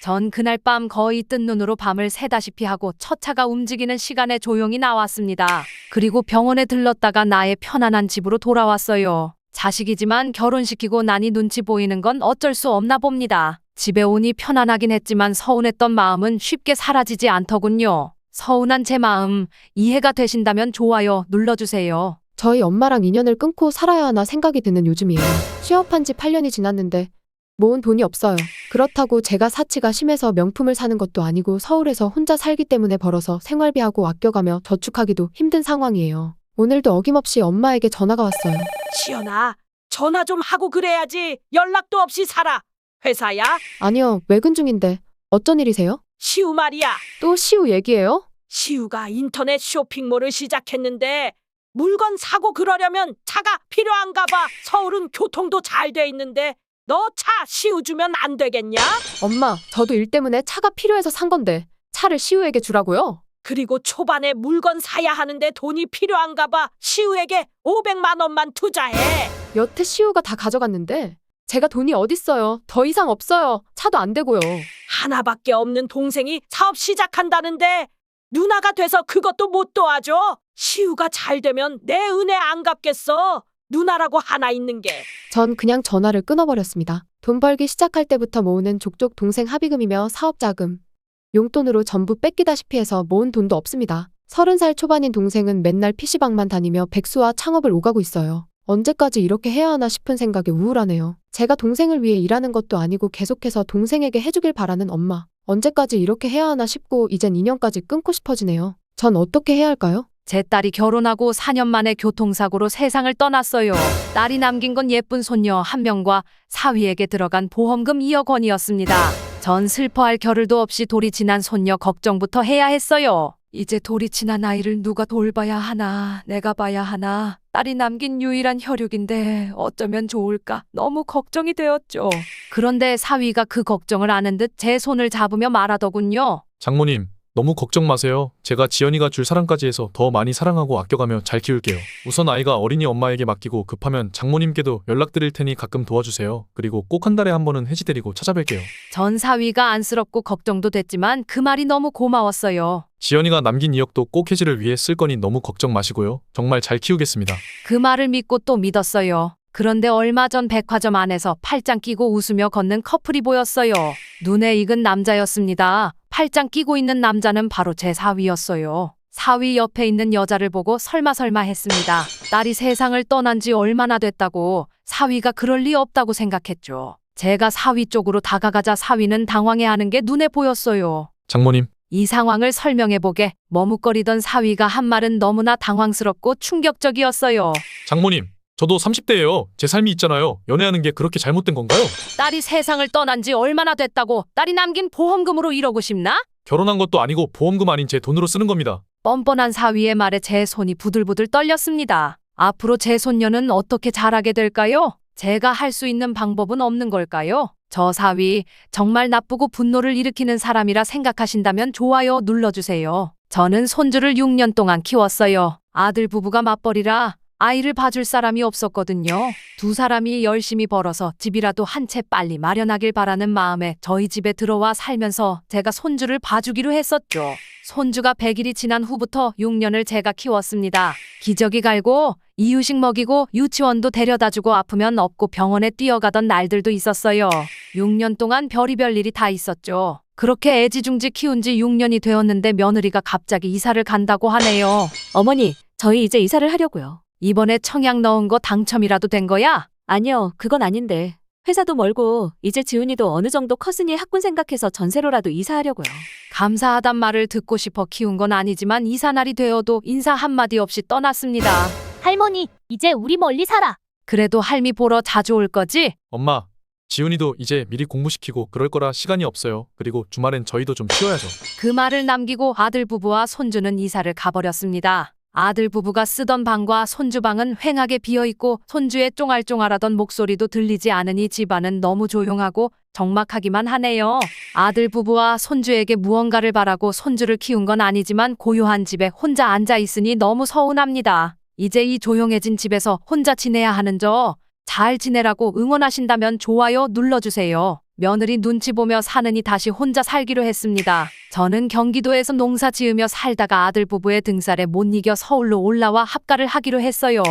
전 그날 밤 거의 뜬 눈으로 밤을 새다시피 하고 첫 차가 움직이는 시간에 조용히 나왔습니다. 그리고 병원에 들렀다가 나의 편안한 집으로 돌아왔어요. 자식이지만 결혼시키고 나니 눈치 보이는 건 어쩔 수 없나 봅니다. 집에 오니 편안하긴 했지만 서운했던 마음은 쉽게 사라지지 않더군요. 서운한 제 마음 이해가 되신다면 좋아요 눌러주세요. 저희 엄마랑 인연을 끊고 살아야 하나 생각이 드는 요즘이에요. 취업한 지 8년이 지났는데 모은 돈이 없어요. 그렇다고 제가 사치가 심해서 명품을 사는 것도 아니고 서울에서 혼자 살기 때문에 벌어서 생활비하고 아껴가며 저축하기도 힘든 상황이에요. 오늘도 어김없이 엄마에게 전화가 왔어요. 시연아, 전화 좀 하고 그래야지. 연락도 없이 살아. 회사야? 아니요, 외근 중인데 어쩐 일이세요? 시우 말이야. 또 시우 얘기예요? 시우가 인터넷 쇼핑몰을 시작했는데 물건 사고 그러려면 차가 필요한가 봐. 서울은 교통도 잘 돼 있는데 너 차 시우 주면 안 되겠냐? 엄마, 저도 일 때문에 차가 필요해서 산 건데 차를 시우에게 주라고요? 그리고 초반에 물건 사야 하는데 돈이 필요한가 봐. 시우에게 500만 원만 투자해. 여태 시우가 다 가져갔는데 제가 돈이 어딨어요. 더 이상 없어요. 차도 안 되고요. 하나밖에 없는 동생이 사업 시작한다는데 누나가 돼서 그것도 못 도와줘. 시우가 잘 되면 내 은혜 안 갚겠어. 누나라고 하나 있는 게. 전 그냥 전화를 끊어버렸습니다. 돈 벌기 시작할 때부터 모으는 족족 동생 합의금이며 사업자금, 용돈으로 전부 뺏기다시피 해서 모은 돈도 없습니다. 30살 초반인 동생은 맨날 PC방만 다니며 백수와 창업을 오가고 있어요. 언제까지 이렇게 해야 하나 싶은 생각에 우울하네요. 제가 동생을 위해 일하는 것도 아니고 계속해서 동생에게 해주길 바라는 엄마. 언제까지 이렇게 해야 하나 싶고 이젠 인연까지 끊고 싶어지네요. 전 어떻게 해야 할까요? 제 딸이 결혼하고 4년 만에 교통사고로 세상을 떠났어요. 딸이 남긴 건 예쁜 손녀 1명과 사위에게 들어간 보험금 2억 원이었습니다. 전 슬퍼할 겨를도 없이 돌이 지난 손녀 걱정부터 해야 했어요. 이제 돌이 지난 아이를 누가 돌봐야 하나, 내가 봐야 하나. 딸이 남긴 유일한 혈육인데 어쩌면 좋을까 너무 걱정이 되었죠. 그런데 사위가 그 걱정을 아는 듯 제 손을 잡으며 말하더군요. 장모님, 너무 걱정 마세요. 제가 지연이가 줄 사랑까지 해서 더 많이 사랑하고 아껴가며 잘 키울게요. 우선 아이가 어린이 엄마에게 맡기고 급하면 장모님께도 연락드릴 테니 가끔 도와주세요. 그리고 꼭 한 달에 한 번은 해지드리고 찾아뵐게요. 전 사위가 안쓰럽고 걱정도 됐지만 그 말이 너무 고마웠어요. 지연이가 남긴 2억도 꼭 해지를 위해 쓸 거니 너무 걱정 마시고요. 정말 잘 키우겠습니다. 그 말을 믿고 또 믿었어요. 그런데 얼마 전 백화점 안에서 팔짱 끼고 웃으며 걷는 커플이 보였어요. 눈에 익은 남자였습니다. 팔짱 끼고 있는 남자는 바로 제 사위였어요. 사위 옆에 있는 여자를 보고 설마 했습니다. 딸이 세상을 떠난 지 얼마나 됐다고 사위가 그럴 리 없다고 생각했죠. 제가 사위 쪽으로 다가가자 사위는 당황해하는 게 눈에 보였어요. 장모님, 이 상황을 설명해보게 머뭇거리던 사위가 한 말은 너무나 당황스럽고 충격적이었어요. 장모님, 저도 30대예요. 제 삶이 있잖아요. 연애하는 게 그렇게 잘못된 건가요? 딸이 세상을 떠난 지 얼마나 됐다고 딸이 남긴 보험금으로 이러고 싶나? 결혼한 것도 아니고 보험금 아닌 제 돈으로 쓰는 겁니다. 뻔뻔한 사위의 말에 제 손이 부들부들 떨렸습니다. 앞으로 제 손녀는 어떻게 자라게 될까요? 제가 할 수 있는 방법은 없는 걸까요? 저 사위 정말 나쁘고 분노를 일으키는 사람이라 생각하신다면 좋아요 눌러주세요. 저는 손주를 6년 동안 키웠어요. 아들 부부가 맞벌이라 아이를 봐줄 사람이 없었거든요. 두 사람이 열심히 벌어서 집이라도 한 채 빨리 마련하길 바라는 마음에 저희 집에 들어와 살면서 제가 손주를 봐주기로 했었죠. 손주가 100일이 지난 후부터 6년을 제가 키웠습니다. 기저귀 갈고 이유식 먹이고 유치원도 데려다주고 아프면 업고 병원에 뛰어가던 날들도 있었어요. 6년 동안 별의별 일이 다 있었죠. 그렇게 애지중지 키운 지 6년이 되었는데 며느리가 갑자기 이사를 간다고 하네요. 어머니, 저희 이제 이사를 하려고요. 이번에 청약 넣은 거 당첨이라도 된 거야? 아니요, 그건 아닌데. 회사도 멀고 이제 지훈이도 어느 정도 컸으니 학군 생각해서 전세로라도 이사하려고요. 감사하단 말을 듣고 싶어 키운 건 아니지만 이사 날이 되어도 인사 한마디 없이 떠났습니다. 할머니, 이제 우리 멀리 살아. 그래도 할미 보러 자주 올 거지? 엄마, 지훈이도 이제 미리 공부시키고 그럴 거라 시간이 없어요. 그리고 주말엔 저희도 좀 쉬어야죠. 그 말을 남기고 아들 부부와 손주는 이사를 가버렸습니다. 아들 부부가 쓰던 방과 손주 방은 휑하게 비어있고 손주의 쫑알쫑알하던 목소리도 들리지 않으니 집안은 너무 조용하고 적막하기만 하네요. 아들 부부와 손주에게 무언가를 바라고 손주를 키운 건 아니지만 고요한 집에 혼자 앉아있으니 너무 서운합니다. 이제 이 조용해진 집에서 혼자 지내야 하는 저 잘 지내라고 응원하신다면 좋아요 눌러주세요. 며느리 눈치 보며 사느니 다시 혼자 살기로 했습니다. 저는 경기도에서 농사 지으며 살다가 아들 부부의 등살에 못 이겨 서울로 올라와 합가를 하기로 했어요.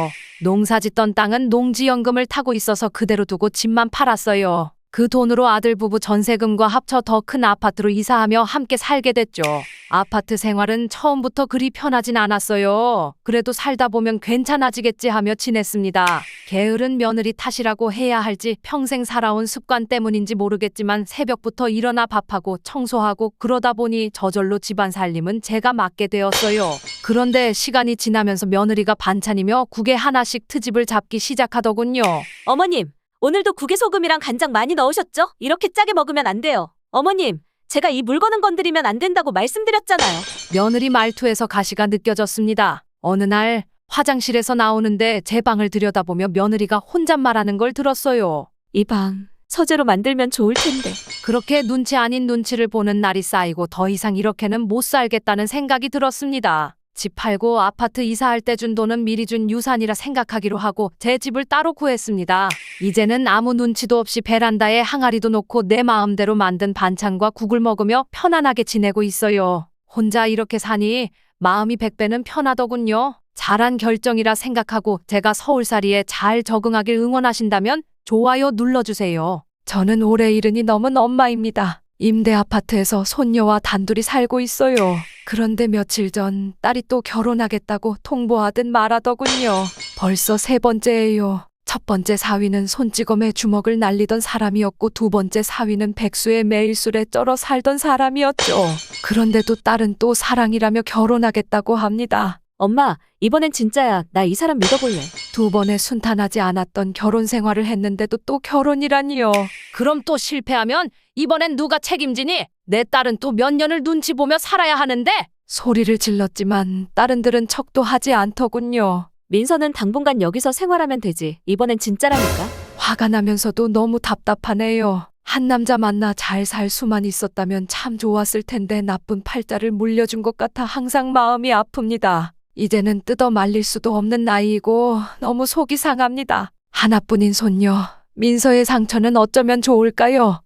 농사 짓던 땅은 농지연금을 타고 있어서 그대로 두고 집만 팔았어요. 그 돈으로 아들 부부 전세금과 합쳐 더 큰 아파트로 이사하며 함께 살게 됐죠. 아파트 생활은 처음부터 그리 편하진 않았어요. 그래도 살다 보면 괜찮아지겠지 하며 지냈습니다. 게으른 며느리 탓이라고 해야 할지 평생 살아온 습관 때문인지 모르겠지만 새벽부터 일어나 밥하고 청소하고 그러다 보니 저절로 집안 살림은 제가 맡게 되었어요. 그런데 시간이 지나면서 며느리가 반찬이며 국에 하나씩 트집을 잡기 시작하더군요. 어머님, 오늘도 국에 소금이랑 간장 많이 넣으셨죠? 이렇게 짜게 먹으면 안 돼요. 어머님, 제가 이 물건은 건드리면 안 된다고 말씀드렸잖아요. 며느리 말투에서 가시가 느껴졌습니다. 어느 날 화장실에서 나오는데 제 방을 들여다보며 며느리가 혼잣말하는 걸 들었어요. 이 방 서재로 만들면 좋을 텐데. 그렇게 눈치 아닌 눈치를 보는 날이 쌓이고 더 이상 이렇게는 못 살겠다는 생각이 들었습니다. 집 팔고 아파트 이사할 때 준 돈은 미리 준 유산이라 생각하기로 하고 제 집을 따로 구했습니다. 이제는 아무 눈치도 없이 베란다에 항아리도 놓고 내 마음대로 만든 반찬과 국을 먹으며 편안하게 지내고 있어요. 혼자 이렇게 사니 마음이 100배는 편하더군요. 잘한 결정이라 생각하고 제가 서울살이에 잘 적응하길 응원하신다면 좋아요 눌러주세요. 저는 올해 70이 넘은 엄마입니다. 임대 아파트에서 손녀와 단둘이 살고 있어요. 그런데 며칠 전 딸이 또 결혼하겠다고 통보하듯 말하더군요. 벌써 3번째예요. 첫 번째 사위는 손찌검에 주먹을 날리던 사람이었고 두 번째 사위는 백수의 매일술에 쩔어 살던 사람이었죠. 그런데도 딸은 또 사랑이라며 결혼하겠다고 합니다. 엄마, 이번엔 진짜야. 나 이 사람 믿어볼래. 2번에 순탄하지 않았던 결혼 생활을 했는데도 또 결혼이라니요. 그럼 또 실패하면 이번엔 누가 책임지니? 내 딸은 또 몇 년을 눈치 보며 살아야 하는데? 소리를 질렀지만 다른들은 척도 하지 않더군요. 민서는 당분간 여기서 생활하면 되지. 이번엔 진짜라니까. 화가 나면서도 너무 답답하네요. 한 남자 만나 잘 살 수만 있었다면 참 좋았을 텐데 나쁜 팔자를 물려준 것 같아 항상 마음이 아픕니다. 이제는 뜯어 말릴 수도 없는 나이이고 너무 속이 상합니다. 하나뿐인 손녀, 민서의 상처는 어쩌면 좋을까요?